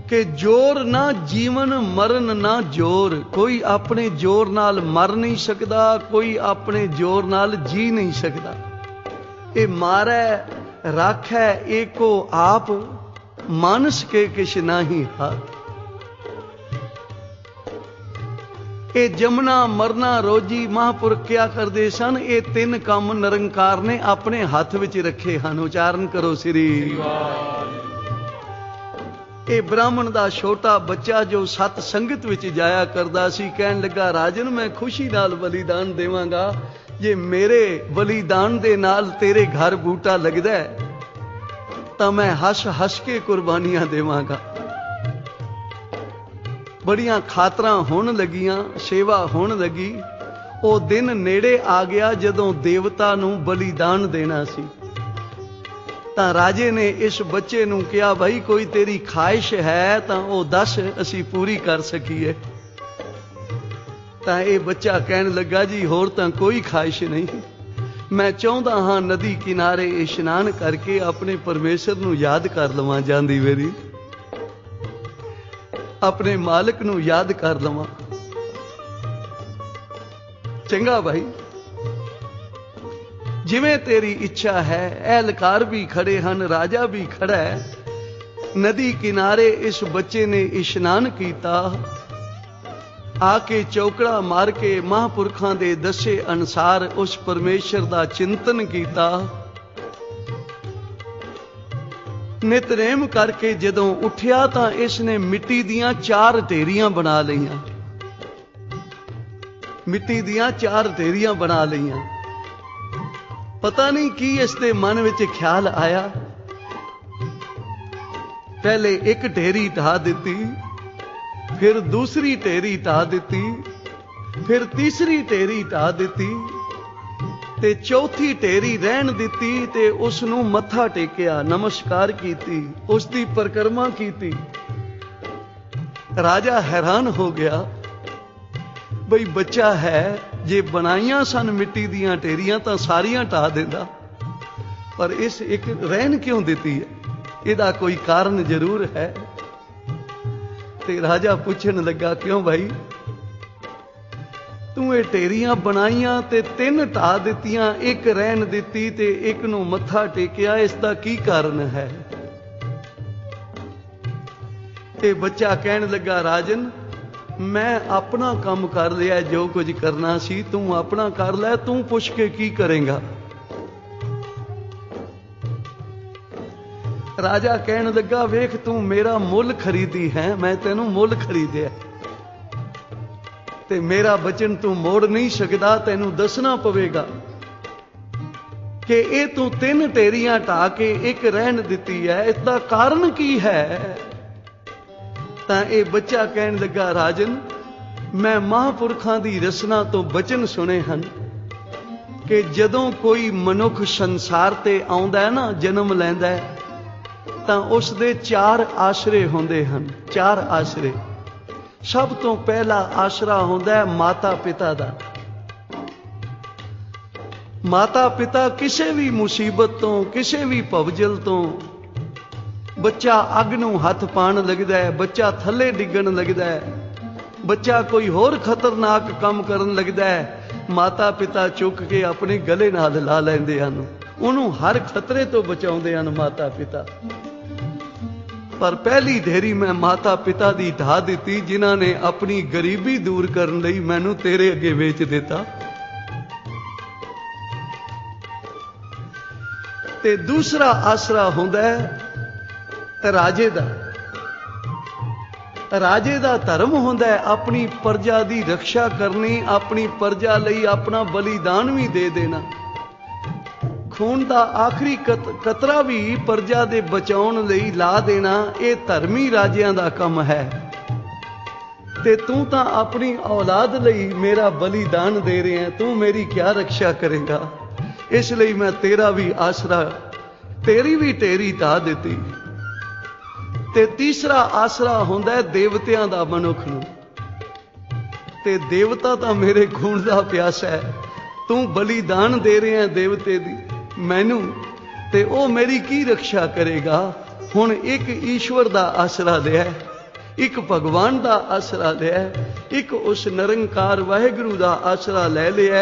कि जोर ना जीवन मरण ना जोर, कोई अपने जोर नाल मर नहीं सकदा, कोई अपने जोर नाल जी नहीं सकदा। ए मारै राखै एको आप, मानस के किश नाही हाथ। ए जमना मरना रोजी महापुरख क्या करदे सन, ये 3 काम निरंकार ने अपने हाथ विच रखे हन। उच्चारण करो श्री। ए ब्राह्मण दा छोटा बच्चा जो सत संगत विच जाया करदा सी, कहन लगा राजन मैं खुशी नाल बलिदान देवांगा, जे मेरे बलिदान दे नाल तेरे घर बूटा लगदा है तां मैं हस हस के कुर्बानियां देवांगा। बड़ियां खातरां होण लगियां, सेवा होण लगी। ओ दिन नेड़े आ गया जदों देवता नूं बलिदान देना सी। तां राजे ने इस बच्चे नूं कहा, भाई कोई तेरी ख्वाहिश है तां ओ दस, असीं पूरी कर सकीए। ਤਾਂ ਇਹ ਬੱਚਾ ਕਹਿਣ ਲੱਗਾ ਜੀ ਹੋਰ ਤਾਂ ਕੋਈ ਖਾਹਿਸ਼ ਨਹੀਂ, ਮੈਂ ਚਾਹੁੰਦਾ ਹਾਂ ਨਦੀ ਕਿਨਾਰੇ ਇਸ਼ਨਾਨ ਕਰਕੇ ਆਪਣੇ ਪਰਮੇਸ਼ਰ ਨੂੰ ਯਾਦ ਕਰ ਲਵਾਂ, ਜਾਂਦੀ ਵੇਰੀ ਆਪਣੇ ਮਾਲਕ ਨੂੰ ਯਾਦ ਕਰ ਲਵਾਂ। ਚੰਗਾ ਭਾਈ, ਜਿਵੇਂ ਤੇਰੀ ਇੱਛਾ ਹੈ। ਅਹਿਲਕਾਰ ਵੀ ਖੜੇ ਹਨ, ਰਾਜਾ ਵੀ ਖੜਾ ਹੈ। ਨਦੀ ਕਿਨਾਰੇ ਇਸ ਬੱਚੇ ਨੇ ਇਸ਼ਨਾਨ ਕੀਤਾ, आके चौकड़ा मार के महापुरखां दे दसे अनुसार उस परमेश्वर दा चिंतन कीता। नितनेम करके जदों उठिया तां इसने मिट्टी दियां 4 ढेरियां बना लईयां, मिट्टी दियां 4 ढेरियां बना लईयां। पता नहीं की इसके मन विच ख्याल आया, पहले एक ढेरी ढा दिती, फिर दूसरी ढेरी ढा दिती, फिर तीसरी ढेरी ढा दिती, ते चौथी ढेरी रहन दिती, ते उस नूं मत्था टेकिया, नमस्कार कीती, उसकी परिक्रमा कीती। राजा हैरान हो गया, बई बच्चा है जे बनाइयां सन मिट्टी दियां ढेरियां तां सारियां ढा दिंदा, पर इस एक रहन क्यों देती है? ਇਹਦਾ कोई कारण जरूर है। ते राजा पूछन लगा, क्यों भाई तू ये ढेरियां बनाईयां ते 3 ढा दित्तियां, एक रहन दित्ती ते एक नूं मत्था टेकिया, इसदा की कारण है? ते बच्चा कहन लगा, राजन मैं अपना काम कर लिया, जो कुछ करना सी तू अपना कर लै, तू पुछ के की करेगा? राजा कहन लगा, वेख तू मेरा मुल खरीदी है, मैं तेनू मुल खरीदिया ते मेरा बचन तू मोड़ नहीं सकदा, तेनू दसना पवेगा कि ये तू 3 ढेरियां ढा के एक रहन दिती है, इसका कारण की है? तां ये बच्चा कहन लगा, राजन मैं महापुरखां दी रसना तो बचन सुने हन कि जदों कोई मनुख संसार ते आउंदा है ना, जन्म लैंदा है, ਤਾਂ ਉਸ ਦੇ 4 ਆਸਰੇ ਹੁੰਦੇ ਹਨ। 4 ਆਸਰੇ। ਸਭ ਤੋਂ ਪਹਿਲਾ ਆਸਰਾ ਹੁੰਦਾ ਹੈ ਮਾਤਾ ਪਿਤਾ ਦਾ। ਮਾਤਾ ਪਿਤਾ ਕਿਸੇ ਵੀ ਮੁਸੀਬਤ ਤੋਂ, ਕਿਸੇ ਵੀ ਭਵਜਲ ਤੋਂ, ਬੱਚਾ ਅੱਗ ਨੂੰ ਹੱਥ ਪਾਣ ਲੱਗਦਾ ਹੈ, ਬੱਚਾ ਥੱਲੇ ਡਿੱਗਣ ਲੱਗਦਾ ਹੈ, ਬੱਚਾ ਕੋਈ ਹੋਰ ਖਤਰਨਾਕ ਕੰਮ ਕਰਨ ਲੱਗਦਾ ਹੈ, ਮਾਤਾ ਪਿਤਾ ਚੁੱਕ ਕੇ ਆਪਣੇ ਗਲੇ ਨਾਲ ਲਾ ਲੈਂਦੇ ਹਨ, ਉਹਨੂੰ ਹਰ ਖਤਰੇ ਤੋਂ ਬਚਾਉਂਦੇ ਹਨ ਮਾਤਾ ਪਿਤਾ। पर पहली ढेरी मैं माता पिता दी ढा दी, जिन्हां ने अपनी गरीबी दूर करने लई मैनू तेरे अगे वेच दिता। ते दूसरा आसरा हुंदा है राजे दा। राजे दा धर्म हुंदा है अपनी प्रजा दी रक्षा करनी, अपनी प्रजा लई अपना बलिदान भी दे देना, खून का आखिरी कतरा भी प्रजा दे बचाउण लई ला देना। ये धर्मी राजियां दा काम है। ते तू तां अपनी औलाद लई मेरा बलिदान दे रहे हैं, तू मेरी क्या रक्षा करेगा? इसलिए मैं तेरा भी आसरा, तेरी भी ढेरी ढा दिती। ते तीसरा आसरा हुंदा है देवतियां दा मनुख नूं। ते देवता तां मेरे खून दा प्यासा है, तू बलिदान दे रहे हैं देवते दी मैनू, ते ओ मेरी की रक्षा करेगा? हुण एक ईश्वर दा आसरा लिया, एक भगवान दा आसरा लिया, एक उस निरंकार वाहिगुरु दा आसरा ले लिया।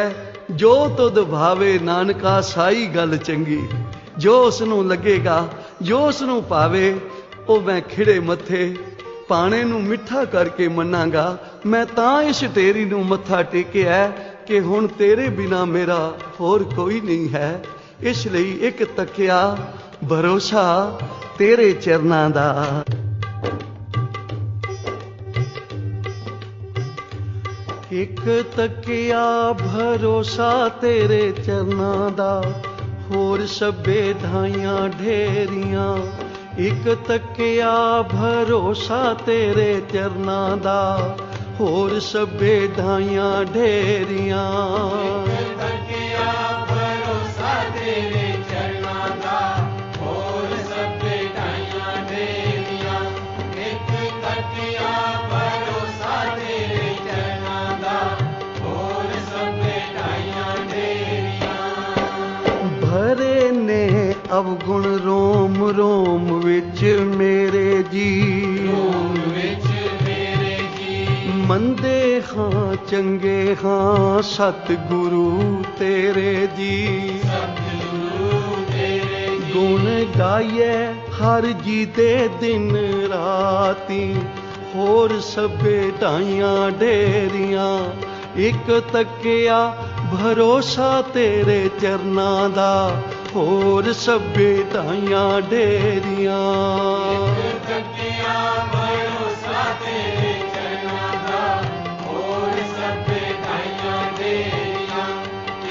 जो तुद भावे नानका साई गल चंगी, जो उसनू लगेगा, जो उसनू पावे, ओ मैं खिड़े मथे पाने नू मिठा करके मनांगा। मैं तां इस ढेरी नू मत्था टेकिया कि हुण तेरे बिना मेरा होर कोई नहीं है। इसलिए एक तकिया भरोसा तेरे चरनां दा। एक तकिया भरोसा तेरे चरनां दा, होर सभे ढाइयां ढेरियां। एक तकिया भरोसा तेरे चरनां दा, होर सभे ढाइयां ढेरियां। तेरे चरनां दा, होर सभे ढाइयां ढेरियां। एक तकिया भरोसा तेरे चरनां दा, होर सभे ढाइयां ढेरियां। भरे ने अवगुण रोम रोम विच मेरे जी, रोम विच मेरे जी। मंदे हाँ चंगे हाँ सतगुरु तेरे जी। गुण गाइए हर जी दे दिन राती, होर सभे ढाइयां ढेरियां। एक तकिया भरोसा तेरे चरनां दा, होर सभे ढाइयां ढेरियां। एक तकिया भरोसा तेरे चरनां दा, होर सभे ढाइयां ढेरियां।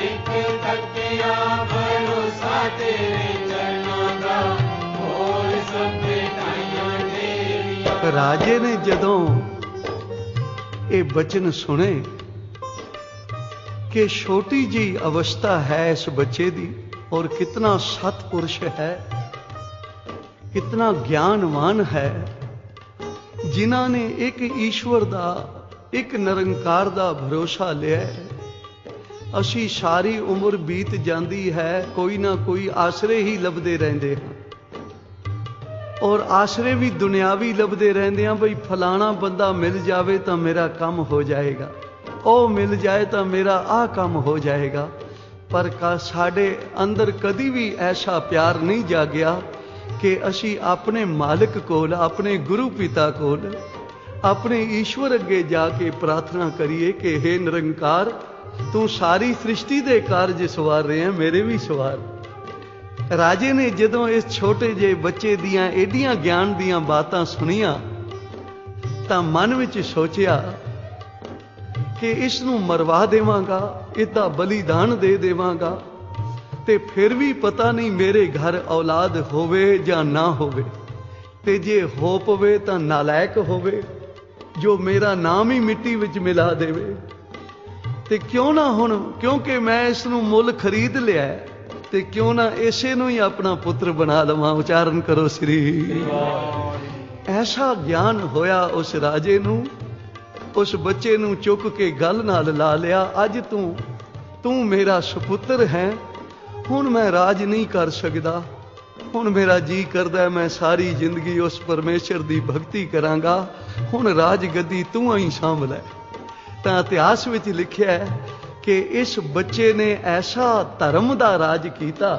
एक तकिया भरोसा तेरे चरनां दा, होर सभे ढाइयां ढेरियां। राजे ने जदों ये बचन सुने कि छोटी जी अवस्था है इस बच्चे दी, और कितना सतपुरुष है, कितना ज्ञानवान है, जिन्हां ने एक ईश्वर दा, एक निरंकार दा भरोसा लिया है। ਅਸੀਂ ਸਾਰੀ ਉਮਰ ਬੀਤ ਜਾਂਦੀ ਹੈ, ਕੋਈ ਨਾ ਕੋਈ ਆਸਰੇ ਹੀ ਲੱਭਦੇ ਰਹਿੰਦੇ ਹਾਂ। ਔਰ ਆਸਰੇ ਵੀ ਦੁਨਿਆਵੀ ਲੱਭਦੇ ਰਹਿੰਦੇ ਹਾਂ, ਬਈ ਫਲਾਣਾ ਬੰਦਾ ਮਿਲ ਜਾਵੇ ਤਾਂ ਮੇਰਾ ਕੰਮ ਹੋ ਜਾਏਗਾ, ਉਹ ਮਿਲ ਜਾਏ ਤਾਂ ਮੇਰਾ ਆਹ ਕੰਮ ਹੋ ਜਾਏਗਾ। ਪਰ ਸਾਡੇ ਅੰਦਰ ਕਦੀ ਵੀ ਐਸਾ ਪਿਆਰ ਨਹੀਂ ਜਾਗਿਆ ਕਿ ਅਸੀਂ ਆਪਣੇ ਮਾਲਕ ਕੋਲ, ਆਪਣੇ ਗੁਰੂ ਪਿਤਾ ਕੋਲ, ਆਪਣੇ ਈਸ਼ਵਰ ਅੱਗੇ ਜਾ ਕੇ ਪ੍ਰਾਰਥਨਾ ਕਰੀਏ ਕਿ हे ਨਿਰੰਕਾਰ, ਤੂੰ ਸਾਰੀ ਸ੍ਰਿਸ਼ਟੀ ਦੇ ਕਾਰਜ ਸਵਾਰ ਰਿਹਾ, ਮੇਰੇ ਵੀ ਸਵਾਰ। ਰਾਜੇ ਨੇ ਜਦੋਂ ਇਸ ਛੋਟੇ ਜਿਹੇ ਬੱਚੇ ਦੀਆਂ ਏਡੀਆਂ ਗਿਆਨ ਦੀਆਂ ਬਾਤਾਂ ਸੁਣੀਆਂ ਤਾਂ ਮਨ ਵਿੱਚ ਸੋਚਿਆ ਕਿ ਇਸ ਨੂੰ ਮਰਵਾ ਦੇਵਾਂਗਾ, ਇਹਦਾ ਬਲੀਦਾਨ ਦੇ ਦੇਵਾਂਗਾ, ਤੇ ਫਿਰ ਵੀ ਪਤਾ ਨਹੀਂ ਮੇਰੇ ਘਰ ਔਲਾਦ ਹੋਵੇ ਜਾਂ ਨਾ ਹੋਵੇ, ਤੇ ਜੇ ਹੋ ਪਵੇ ਤਾਂ ਨਾਲਾਇਕ ਹੋਵੇ ਜੋ ਮੇਰਾ ਨਾਮ ਹੀ ਮਿੱਟੀ ਵਿੱਚ ਮਿਲਾ ਦੇਵੇ। ਤੇ ਕਿਉਂ ਨਾ ਹੁਣ, ਕਿਉਂਕਿ ਮੈਂ ਇਸ ਨੂੰ ਮੁੱਲ ਖਰੀਦ ਲਿਆ, ਤੇ ਕਿਉਂ ਨਾ ਇਸੇ ਨੂੰ ਹੀ ਆਪਣਾ ਪੁੱਤਰ ਬਣਾ ਲਵਾਂ। ਉਚਾਰਨ ਕਰੋ ਸ੍ਰੀ। ਐਸਾ ਗਿਆਨ ਹੋਇਆ ਉਸ ਰਾਜੇ ਨੂੰ, ਉਸ ਬੱਚੇ ਨੂੰ ਚੁੱਕ ਕੇ ਗਲ ਨਾਲ ਲਾ ਲਿਆ। ਅੱਜ ਤੂੰ ਮੇਰਾ ਸੁਪੁੱਤਰ ਹੈ, ਹੁਣ ਮੈਂ ਰਾਜ ਨਹੀਂ ਕਰ ਸਕਦਾ, ਹੁਣ ਮੇਰਾ ਜੀ ਕਰਦਾ ਮੈਂ ਸਾਰੀ ਜ਼ਿੰਦਗੀ ਉਸ ਪਰਮੇਸ਼ਰ ਦੀ ਭਗਤੀ ਕਰਾਂਗਾ, ਹੁਣ ਰਾਜ ਗੱਦੀ ਤੂੰ ਹੀ ਸਾਂਭ ਲੈ। ਤਾਂ ਇਤਿਹਾਸ ਵਿੱਚ ਲਿਖਿਆ ਹੈ ਕਿ ਇਸ ਬੱਚੇ ਨੇ ਐਸਾ ਧਰਮ ਦਾ ਰਾਜ ਕੀਤਾ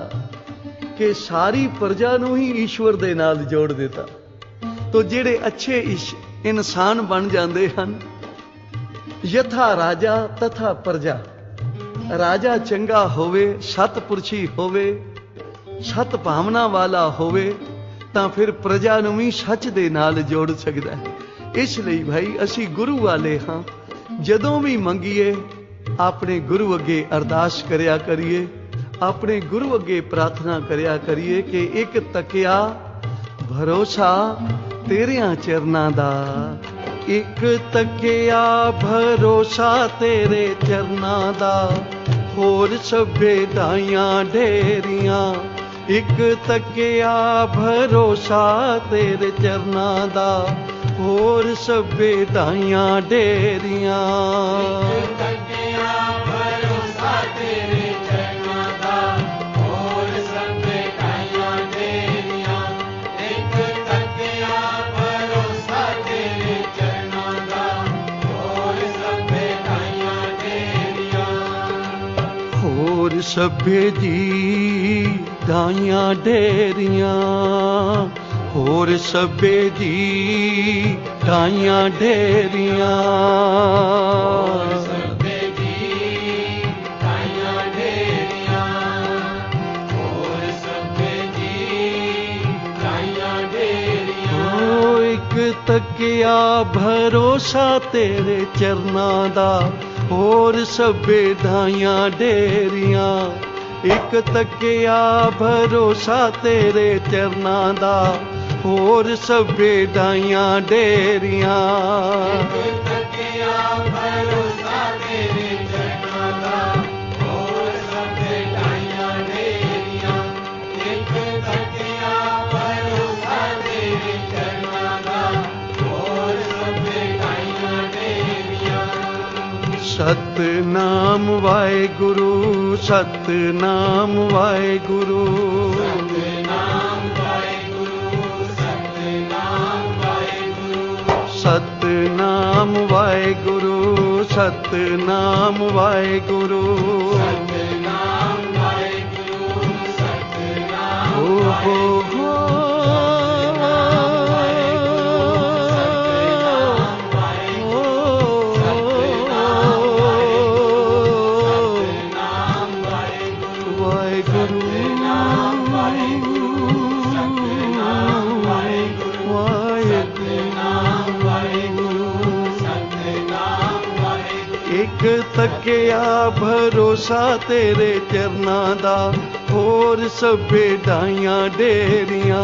ਕਿ ਸਾਰੀ ਪ੍ਰਜਾ ਨੂੰ ਹੀ ਈਸ਼ਵਰ ਦੇ ਨਾਲ ਜੋੜ ਦਿੱਤਾ। ਤੋ ਜਿਹੜੇ ਅੱਛੇ ਇਨਸਾਨ ਬਣ ਜਾਂਦੇ ਹਨ, ਯਥਾ ਰਾਜਾ ਤਥਾ ਪ੍ਰਜਾ। ਰਾਜਾ ਚੰਗਾ ਹੋਵੇ, ਸਤਪੁਰਸ਼ੀ ਹੋਵੇ, ਸਤ ਭਾਵਨਾ ਵਾਲਾ ਹੋਵੇ, ਤਾਂ ਫਿਰ ਪ੍ਰਜਾ ਨੂੰ ਵੀ ਸੱਚ ਦੇ ਨਾਲ ਜੋੜ ਸਕਦਾ ਹੈ। ਇਸ ਲਈ ਭਾਈ ਅਸੀਂ ਗੁਰੂ ਵਾਲੇ ਹਾਂ, ਜਦੋਂ ਵੀ ਮੰਗੀਏ ਆਪਣੇ ਗੁਰੂ ਅੱਗੇ ਅਰਦਾਸ ਕਰਿਆ ਕਰੀਏ, ਆਪਣੇ ਗੁਰੂ ਅੱਗੇ ਪ੍ਰਾਰਥਨਾ ਕਰਿਆ ਕਰੀਏ ਕਿ ਇੱਕ ਤੱਕਿਆ ਭਰੋਸਾ ਤੇਰਿਆਂ ਚਰਨਾਂ ਦਾ, ਇੱਕ ਤੱਕਿਆ ਭਰੋਸਾ ਤੇਰੇ ਚਰਨਾਂ ਦਾ, ਹੋਰ ਸਭੇ ਢਾਈਆਂ ਢੇਰੀਆਂ। ਇੱਕ ਤੱਕਿਆ ਭਰੋਸਾ ਤੇਰੇ ਚਰਨਾਂ ਦਾ, ਹੋਰ ਸਭੇ ਢਾਈਆਂ ਢੇਰੀਆਂ। ਇੱਕ ਤੱਕਿਆ ਭਰੋਸਾ ਤੇਰੇ ਚਰਨਾਂ ਦਾ, ਹੋਰ ਸਭੇ ਢਾਈਆਂ ਢੇਰੀਆਂ। ਇੱਕ ਤੱਕਿਆ ਭਰੋਸਾ ਤੇਰੇ ਚਰਨਾਂ ਦਾ, ਹੋਰ ਸਭੇ ਢਾਈਆਂ ਢੇਰੀਆਂ। ਹੋਰ ਸਭੇ ਜੀ ਢਾਈਆਂ ਢੇਰੀਆਂ, ਹੋਰ ਸਭੇ ਜੀ ਢਾਈਆਂ ਢੇਰੀਆਂ। ਹੋਰ ਸਭੇ ਜੀ ਢਾਈਆਂ ਢੇਰੀਆਂ, ਹੋਰ ਸਭੇ ਜੀ ਢਾਈਆਂ ਢੇਰੀਆਂ। ਓ ਇੱਕ ਤੱਕਿਆ ਭਰੋਸਾ ਤੇਰੇ ਚਰਨਾਂ ਦਾ, ਹੋਰ ਸਭੇ ਢਾਈਆਂ ਢੇਰੀਆਂ। ਇੱਕ ਤੱਕਿਆ ਭਰੋਸਾ ਤੇਰੇ ਚਰਨਾਂ ਦਾ, ਹੋਰ ਸਭੇ ਢਾਈਆਂ ਢੇਰੀਆਂ। ਇੱਕ ਤੱਕਿਆ ਭਰੋਸਾ ਤੇਰੇ ਚਰਨਾਂ ਦਾ, ਹੋਰ ਸਭੇ ਢਾਈਆਂ ਢੇਰੀਆਂ। ਇੱਕ ਤੱਕਿਆ ਭਰੋਸਾ ਤੇਰੇ ਚਰਨਾਂ ਦਾ, ਹੋਰ ਸਭੇ ਢਾਈਆਂ ਢੇਰੀਆਂ। ਸਤਨਾਮ ਵਾਹਿਗੁਰੂ, ਸਤਨਾਮ ਵਾਹਿਗੁਰੂ, ਸਤਿਨਾਮ ਵਾਹਿਗੁਰੂ, ਸਤਿਨਾਮ ਵਾਹਿਗੁਰੂ। ਸਤਨਾਮ ਵਾਹਿਗੁਰੂ, ਸਤਨਾਮ ਵਾਹਿਗੁਰੂ। ਸਤਿਨਾਮ ਵਾਹਿਗੁਰੂ, ਸਤਿਨਾਮ ਓ ਵਾਹਿਗੁਰੂ। ਤੱਕਿਆ ਭਰੋਸਾ ਤੇਰੇ ਚਰਨਾਂ ਦਾ, ਹੋਰ ਸਭੇ ਢਾਈਆਂ ਢੇਰੀਆਂ।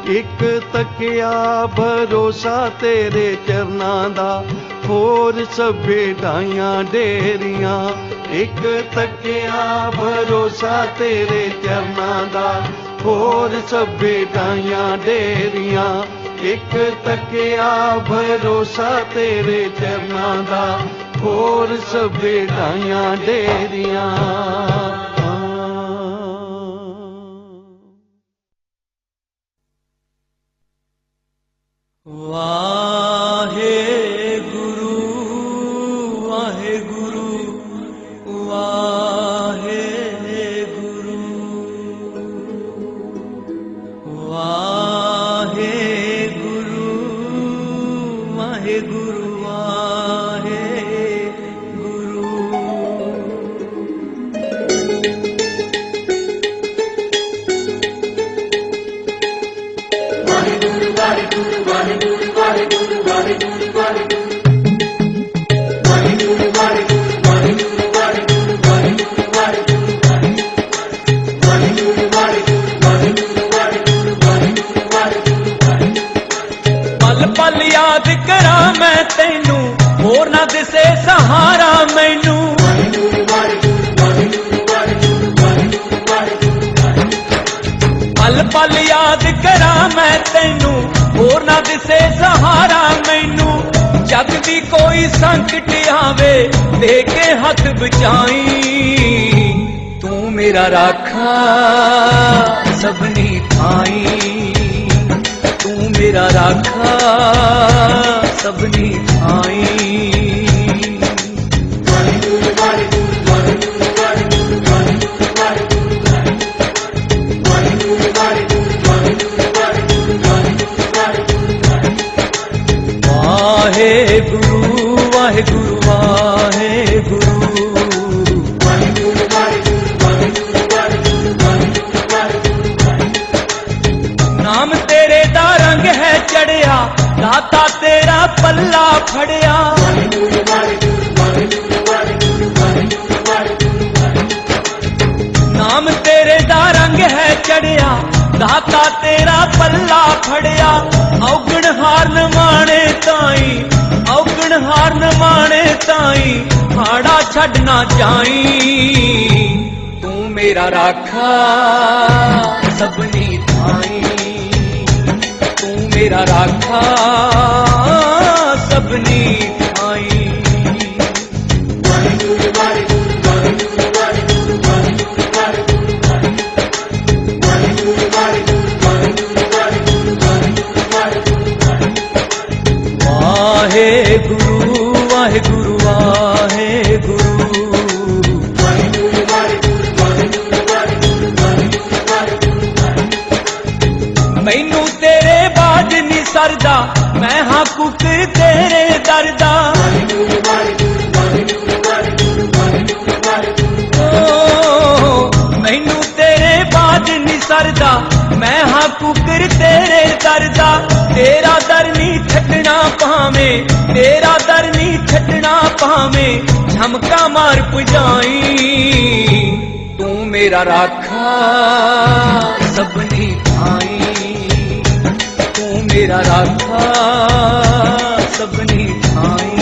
ਇੱਕ ਤੱਕਿਆ ਭਰੋਸਾ ਤੇਰੇ ਚਰਨਾਂ ਦਾ, ਹੋਰ ਸਭੇ ਢਾਈਆਂ ਢੇਰੀਆਂ। ਇੱਕ ਤੱਕਿਆ ਭਰੋਸਾ ਤੇਰੇ ਚਰਨਾਂ ਦਾ, ਹੋਰ ਸਭੇ ਢਾਈਆਂ ਢੇਰੀਆਂ। ਇੱਕ ਤੱਕਿਆ ਭਰੋਸਾ ਤੇਰੇ ਚਰਨਾਂ ਦਾ, ਹੋਰ ਸਭੇ ਢਾਈਆਂ ਡੇਰੀਆਂ। ਵਾਹਿਗੁਰੂ ਵਾਹਿਗੁਰੂ ਵਾਹਿਗੁਰੂ ਵਾਹਿਗੁਰੂ ਵਾਹਿਗੁਰੂ ਪਲ ਯਾਦ ਕਰਾਂ ਮੈਂ ਤੈਨੂੰ, ਹੋਰ ਨਾ ਦਿਸੇ ਸਹਾਰਾ ਮੈਨੂੰ। ਪਲ ਪਲ ਯਾਦ ਕਰਾਂ ਮੈਂ ਤੈਨੂੰ, ਹੋਰ ਨਾ ਦਿਸੇ ਸਹਾਰਾ ਮੈਨੂੰ। ਜਗ ਦੀ ਕੋਈ ਸੰਕਟ ਆਵੇ, ਦੇ ਕੇ ਹੱਥ ਬਚਾਈ। ਤੂੰ ਮੇਰਾ ਰਾਖਾ ਸਭਨੀ ਥਾਈ, ਤੂੰ ਮੇਰਾ ਰਾਖਾ ਸਭਨੀ ਥਾਈ। ਵਾਹਿਗੁਰੂ ਵਾਹਿਗੁਰੂ ਵਾਹਿਗੁਰੂ ਨਾਮ ਤੇਰੇ ਦਾ ਰੰਗ ਹੈ ਚੜਿਆ, ਦਾਤਾ ਤੇਰਾ ਪੱਲਾ ਫੜਿਆ। ਨਾਮ ਤੇਰੇ ਦਾ ਰੰਗ ਹੈ ਚੜਿਆ, ਦਾਤਾ ਤੇਰਾ ਪੱਲਾ ਫੜਿਆ। ਔਗਣ ਹਾਰ ਨ ਮਾਣੇ ਤਾਈ, ਔਗਣ ਹਾਰ ਨ ਮਾਣੇ ਤਾਈ, ਹਾੜਾ ਛੱਡ ਨਾ ਜਾਈ। ਤੂੰ ਮੇਰਾ ਰਾਖਾ ਸਭਨੀ ਥਾਈ, ਤੂੰ ਮੇਰਾ ਰਾਖਾ ਸਭਨੀ ਥਾਈ। ਵਾਹਿਗੁਰੂ ਵਾਹਿਗੁਰੂ ਵਾਹਿਗੁਰੂ ਮੈਨੂੰ ਤੇਰੇ ਬਾਝ ਨੀ ਸਰਦਾ, ਮੈਂ ਹਾਂ ਕੁੱਕਰ ਤੇਰੇ ਦਰਦਾ। ਮੈਨੂੰ ਤੇਰੇ ਬਾਝ ਨੀ ਸਰਦਾ, ਮੈਂ ਹਾਂ ਕੁੱਕਰ ਤੇਰੇ ਦਰਦਾ। ਤੇਰਾ ਦਰ ਨੀ ਛੱਡਣਾ ਭਾਵੇਂ, ਤੇਰਾ ਦਰ ਨੀ ਛੱਡਣਾ ਭਾਵੇਂ, ਝਮਕਾ ਮਾਰ ਪੁਜਾਈ। ਤੂੰ ਮੇਰਾ ਰਾਖਾ ਸਭਨੀ ਥਾਈ, ਤੂੰ ਮੇਰਾ ਰਾਖਾ ਸਭਨੀ ਥਾਈ।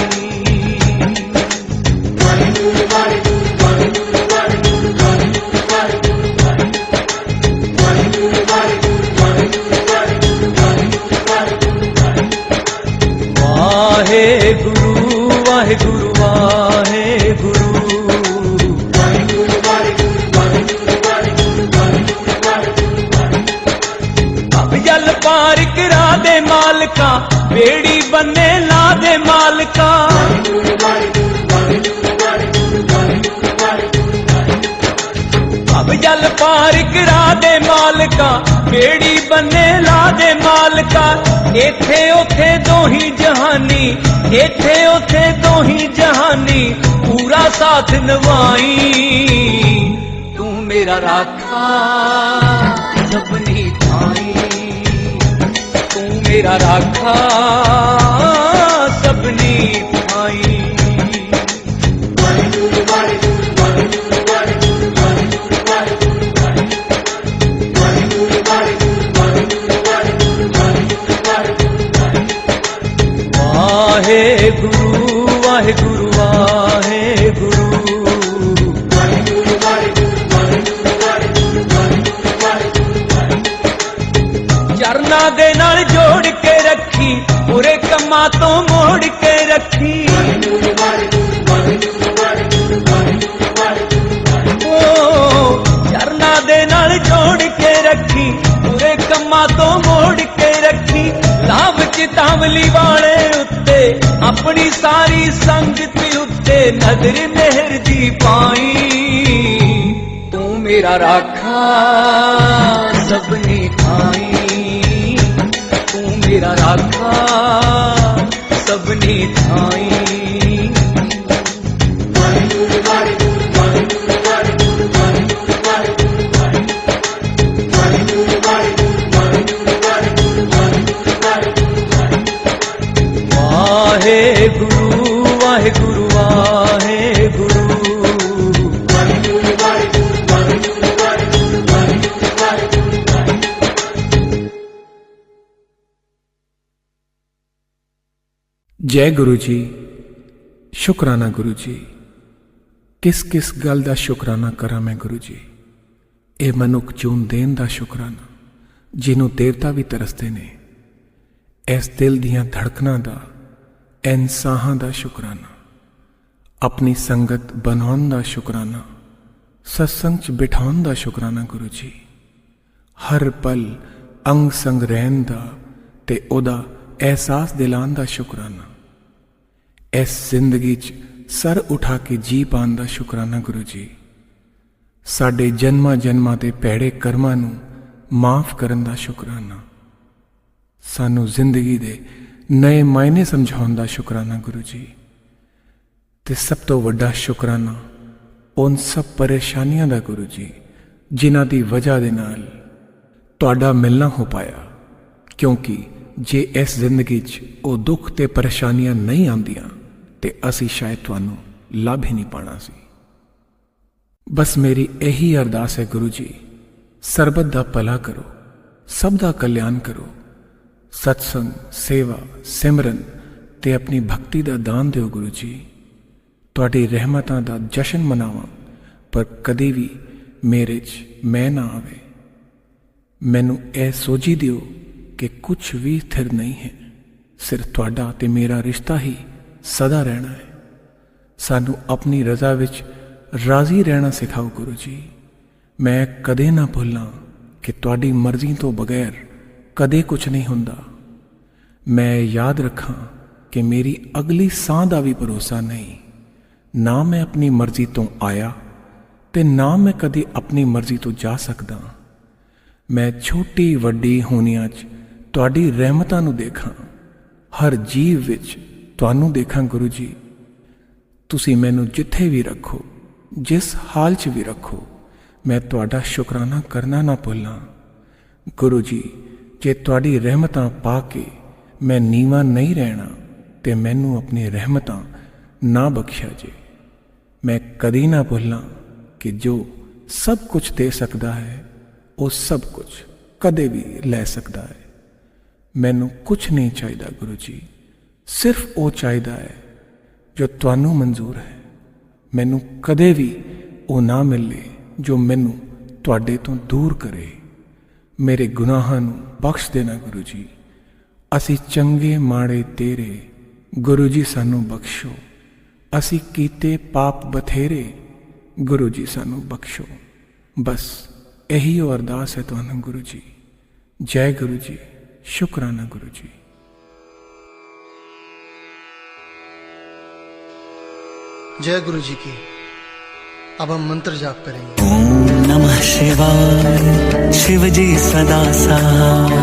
ਵਾਹਿਗੁਰੂ ਵਾਹਿਗੁਰੂ ਵਾਹਿਗੁਰੂ ਅਬ ਜਲ ਪਾਰ ਕਰਾ ਦੇ ਮਾਲਕਾ, ਬੇੜੀ ਬੰਨੇ ਲਾ ਦੇ ਮਾਲਕਾ। ਅਬ ਜਲ ਪਾਰ ਕਰਾ ਦੇ ਮਾਲਕਾ, ਬੇੜੀ ਬੰਨੇ ਲਾ ਦੇ ਮਾਲਕਾ। ਇੱਥੇ ਉੱਥੇ ਦੋਹੀ ਜਹਾਨੀ, ਇੱਥੇ ਉੱਥੇ ਦੋਹੀ ਜਹਾਨੀ, ਪੂਰਾ ਸਾਥ ਨਿਭਾਈ। ਤੂੰ ਮੇਰਾ ਰਾਖਾ ਸਭਨੀ ਥਾਈ, ਤੂੰ ਮੇਰਾ ਰਾਖਾ ਸਭਨੀ ਥਾਈ। ਵਾਹਿਗੁਰੂ ਵਾਹਿਗੁਰੂ ਵਾਹਿਗੁਰੂ ਚਰਨਾਂ ਦੇ ਨਾਲ ਜੋੜ ਕੇ ਰੱਖੀ, ਬੁਰੇ ਕੰਮਾਂ ਤੋਂ ਮੋੜ ਕੇ ਰੱਖੀ। रखी, बुरे कम्मां तो मोड़ के रखी। लाभ चितावली वाले उत्ते अपनी सारी संगत उत्ते नजर मेहर दी पाई। तू मेरा राखा सबनी ठाई, तू मेरा राखा सबनी ठाई। वाहे गुरु वाहे गुरु वाहे गुरु, जय गुरु जी। शुकराना गुरु जी। किस किस गल दा शुकराना करा मैं गुरु जी। ਇਹ ਮਨੁੱਖ ਜੂਨ ਦੇਣ ਦਾ ਸ਼ੁਕਰਾਨਾ ਜਿਹਨੂੰ ਦੇਵਤਾ ਵੀ ਤਰਸਦੇ ਨੇ। ਇਸ ਦਿਲ ਦੀਆਂ ਧੜਕਣਾਂ ਦਾ, ਐਨ ਸਾਹਾਂ ਦਾ ਸ਼ੁਕਰਾਨਾ। ਆਪਣੀ ਸੰਗਤ ਬਣਾਉਣ ਦਾ ਸ਼ੁਕਰਾਨਾ, ਸਤਸੰਗ 'ਚ ਬਿਠਾਉਣ ਦਾ ਸ਼ੁਕਰਾਨਾ ਗੁਰੂ ਜੀ। ਹਰ ਪਲ ਅੰਗ ਸੰਗ ਰਹਿਣ ਦਾ ਤੇ ਉਹਦਾ ਅਹਿਸਾਸ ਦਿਲਾਉਣ ਦਾ ਸ਼ੁਕਰਾਨਾ। ਇਸ ਜ਼ਿੰਦਗੀ 'ਚ ਸਰ ਉਠਾ ਕੇ ਜੀ ਪਾਉਣ ਦਾ ਸ਼ੁਕਰਾਨਾ ਗੁਰੂ ਜੀ। ਸਾਡੇ ਜਨਮਾਂ ਜਨਮਾਂ ਦੇ ਭੈੜੇ ਕਰਮਾਂ ਨੂੰ ਮਾਫ ਕਰਨ ਦਾ ਸ਼ੁਕਰਾਨਾ। ਸਾਨੂੰ ਜ਼ਿੰਦਗੀ ਦੇ ਨਏ ਮਾਇਨੇ ਸਮਝਾਉਣ ਦਾ ਸ਼ੁਕਰਾਨਾ ਗੁਰੂ ਜੀ। ਤੇ ਸਭ ਤੋਂ ਵੱਡਾ ਸ਼ੁਕਰਾਨਾ ਉਨ ਸਭ ਪਰੇਸ਼ਾਨੀਆਂ ਦਾ ਗੁਰੂ ਜੀ, ਜਿਨ੍ਹਾਂ ਦੀ ਵਜ੍ਹਾ ਦੇ ਨਾਲ ਤੁਹਾਡਾ ਮਿਲਣਾ ਹੋ ਪਾਇਆ। ਕਿਉਂਕਿ ਜੇ ਇਸ ਜ਼ਿੰਦਗੀ 'ਚ ਉਹ ਦੁੱਖ ਤੇ ਪਰੇਸ਼ਾਨੀਆਂ ਨਹੀਂ ਆਉਂਦੀਆਂ ਤੇ ਅਸੀਂ ਸ਼ਾਇਦ ਤੁਹਾਨੂੰ ਲੱਭ ਹੀ ਨਹੀਂ ਪਾਣਾ ਸੀ। ਬਸ ਮੇਰੀ ਇਹੀ ਅਰਦਾਸ ਹੈ ਗੁਰੂ ਜੀ, ਸਰਬਤ ਦਾ ਭਲਾ ਕਰੋ, ਸਭ ਦਾ ਕਲਿਆਣ ਕਰੋ। ਸਤਸੰਗ, ਸੇਵਾ, ਸਿਮਰਨ ਤੇ ਆਪਣੀ ਭਗਤੀ ਦਾ ਦਾਨ ਦਿਓ ਗੁਰੂ ਜੀ। ਤੁਹਾਡੀ ਰਹਿਮਤਾਂ ਦਾ ਜਸ਼ਨ ਮਨਾਵਾਂ, ਪਰ ਕਦੇ ਵੀ ਮੇਰੇ 'ਚ ਮੈਂ ਨਾ ਆਵੇ। ਮੈਨੂੰ ਇਹ ਸੋਝੀ ਦਿਓ ਕਿ ਕੁਝ ਵੀ ਸਥਿਰ ਨਹੀਂ ਹੈ, ਸਿਰਫ ਤੁਹਾਡਾ ਤੇ ਮੇਰਾ ਰਿਸ਼ਤਾ ਹੀ ਸਦਾ ਰਹਿਣਾ ਹੈ। ਸਾਨੂੰ ਆਪਣੀ ਰਜ਼ਾ ਵਿੱਚ ਰਾਜ਼ੀ ਰਹਿਣਾ ਸਿਖਾਓ ਗੁਰੂ ਜੀ। ਮੈਂ ਕਦੇ ਨਾ ਭੁੱਲਾਂ ਕਿ ਤੁਹਾਡੀ ਮਰਜ਼ੀ ਤੋਂ ਬਗੈਰ ਕਦੇ ਕੁਝ ਨਹੀਂ ਹੁੰਦਾ। ਮੈਂ ਯਾਦ ਰੱਖਾਂ ਕਿ ਮੇਰੀ ਅਗਲੀ ਸਾਹ ਦਾ ਵੀ ਭਰੋਸਾ ਨਹੀਂ। ਨਾ ਮੈਂ ਆਪਣੀ ਮਰਜ਼ੀ ਤੋਂ ਆਇਆ ਤੇ ਨਾ ਮੈਂ ਕਦੇ ਆਪਣੀ ਮਰਜ਼ੀ ਤੋਂ ਜਾ ਸਕਦਾ। ਮੈਂ ਛੋਟੀ ਵੱਡੀ ਹੋਣੀਆਂ 'ਚ ਤੁਹਾਡੀ ਰਹਿਮਤਾਂ ਨੂੰ ਦੇਖਾਂ, ਹਰ ਜੀਵ ਵਿੱਚ ਤੁਹਾਨੂੰ ਦੇਖਾਂ ਗੁਰੂ ਜੀ। ਤੁਸੀਂ ਮੈਨੂੰ ਜਿੱਥੇ ਵੀ ਰੱਖੋ, ਜਿਸ ਹਾਲ 'ਚ ਵੀ ਰੱਖੋ, ਮੈਂ ਤੁਹਾਡਾ ਸ਼ੁਕਰਾਨਾ ਕਰਨਾ ਨਾ ਭੁੱਲਾਂ ਗੁਰੂ ਜੀ। ਜੇ ਤੁਹਾਡੀ ਰਹਿਮਤਾਂ ਪਾ ਕੇ ਮੈਂ ਨੀਵਾਂ ਨਹੀਂ ਰਹਿਣਾ ਤੇ ਮੈਨੂੰ ਆਪਣੀ ਰਹਿਮਤਾਂ ਨਾ ਬਖਸ਼ਿਆ ਜੇ। ਮੈਂ ਕਦੀ ਨਾ ਭੁੱਲਾਂ ਕਿ ਜੋ ਸਭ ਕੁਝ ਦੇ ਸਕਦਾ ਹੈ, ਉਹ ਸਭ ਕੁਝ ਕਦੇ ਵੀ ਲੈ ਸਕਦਾ ਹੈ। ਮੈਨੂੰ ਕੁਝ ਨਹੀਂ ਚਾਹੀਦਾ ਗੁਰੂ ਜੀ, ਸਿਰਫ ਉਹ ਚਾਹੀਦਾ ਹੈ ਜੋ ਤੁਹਾਨੂੰ ਮਨਜ਼ੂਰ ਹੈ। ਮੈਨੂੰ ਕਦੇ ਵੀ ਉਹ ਨਾ ਮਿਲੇ ਜੋ ਮੈਨੂੰ ਤੁਹਾਡੇ ਤੋਂ ਦੂਰ ਕਰੇ। ਮੇਰੇ ਗੁਨਾਹਾਂ ਨੂੰ ਬਖਸ਼ ਦੇਣਾ ਗੁਰੂ ਜੀ। ਅਸੀਂ ਚੰਗੇ ਮਾੜੇ ਤੇਰੇ, ਗੁਰੂ ਜੀ ਸਾਨੂੰ ਬਖਸ਼ੋ। ਅਸੀਂ ਕੀਤੇ ਪਾਪ ਬਥੇਰੇ, ਗੁਰੂ ਜੀ ਸਾਨੂੰ ਬਖਸ਼ੋ। ਬਸ ਇਹੀ ਉਹ ਅਰਦਾਸ ਹੈ ਤੁਹਾਨੂੰ ਗੁਰੂ ਜੀ। ਜੈ ਗੁਰੂ ਜੀ। शुक्राना गुरु जी। जय गुरु जी की। अब हम मंत्र जाप करेंगे। ओम नमः शिवाय, शिव जी सदा सहाय।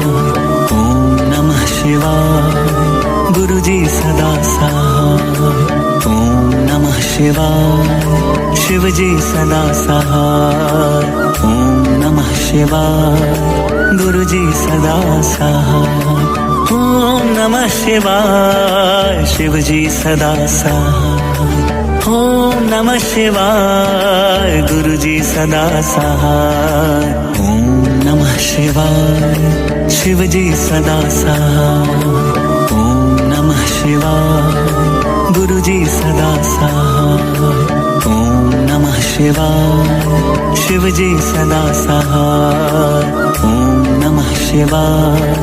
ओम नमः शिवाय, गुरु जी सदा सहाय। ओम नमः शिवाय, शिव जी सदा सहाय। ओम नमः शिवाय, गुरु जी सदा सहाय। ओम नमः शिवाय, शिव जी सदा सहाय। ओम नमः शिवाय, गुरु जी सदा सहाय। ओम नमः शिवाय, शिव जी सदा सहाय। ओम नमः शिवाय, गुरु जी सदा सहाय। ओम नमः शिवाय, शिव जी सदा सहाय। ओम नमः शिवाय,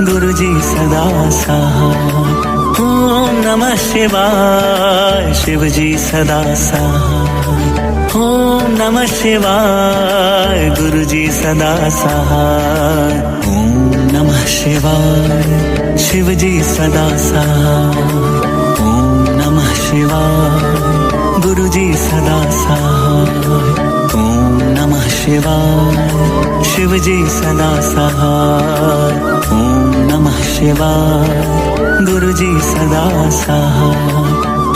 गुरु जी सदा सहाय। ओम नमः शिवाय शिव जी सदा सहाय। ओम नमः शिवाय गुरु जी सदा सहाय। ओम नमः शिवाय शिव जी सदा सहाय। ओम नमः शिवाय गुरु जी सदा सहाय। ओम नमः शिवाय शिव जी सदा सहाय। ओम नमः शिवाय गुरु जी सदा सहाय।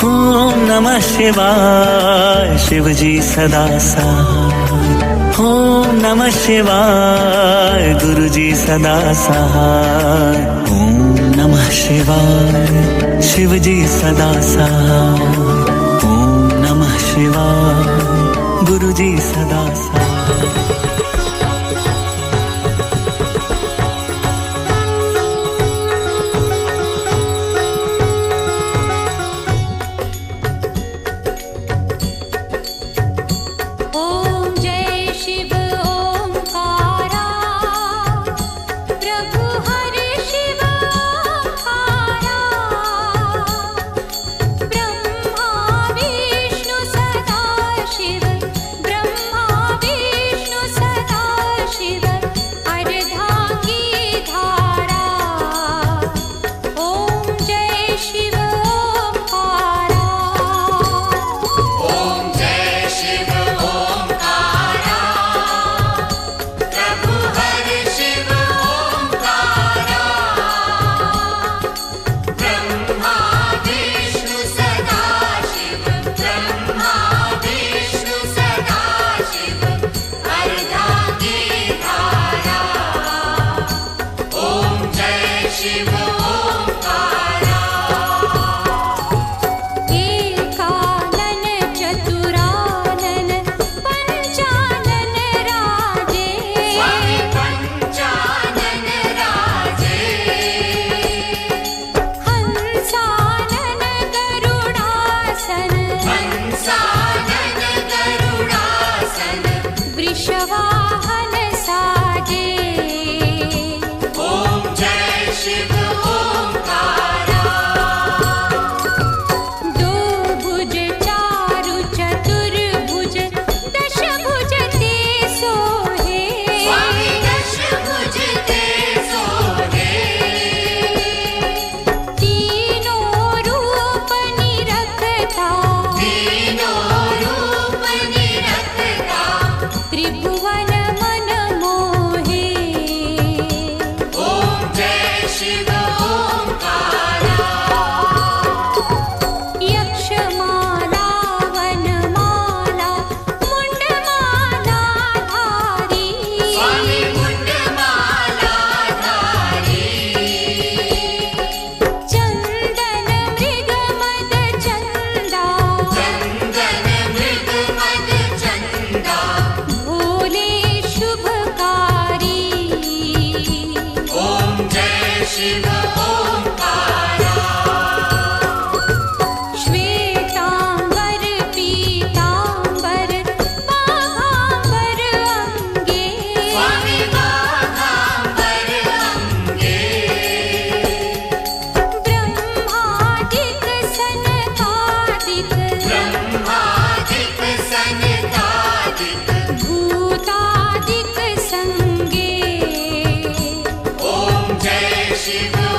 ओम नमः शिवाय शिव जी सदा सहाय। ओम नमः शिवाय गुरु जी सदा सहाय। ओम नमः शिवाय शिव जी सदा सहाय। ओम नमः शिवाय गुरु जी सदा सहाय। शिव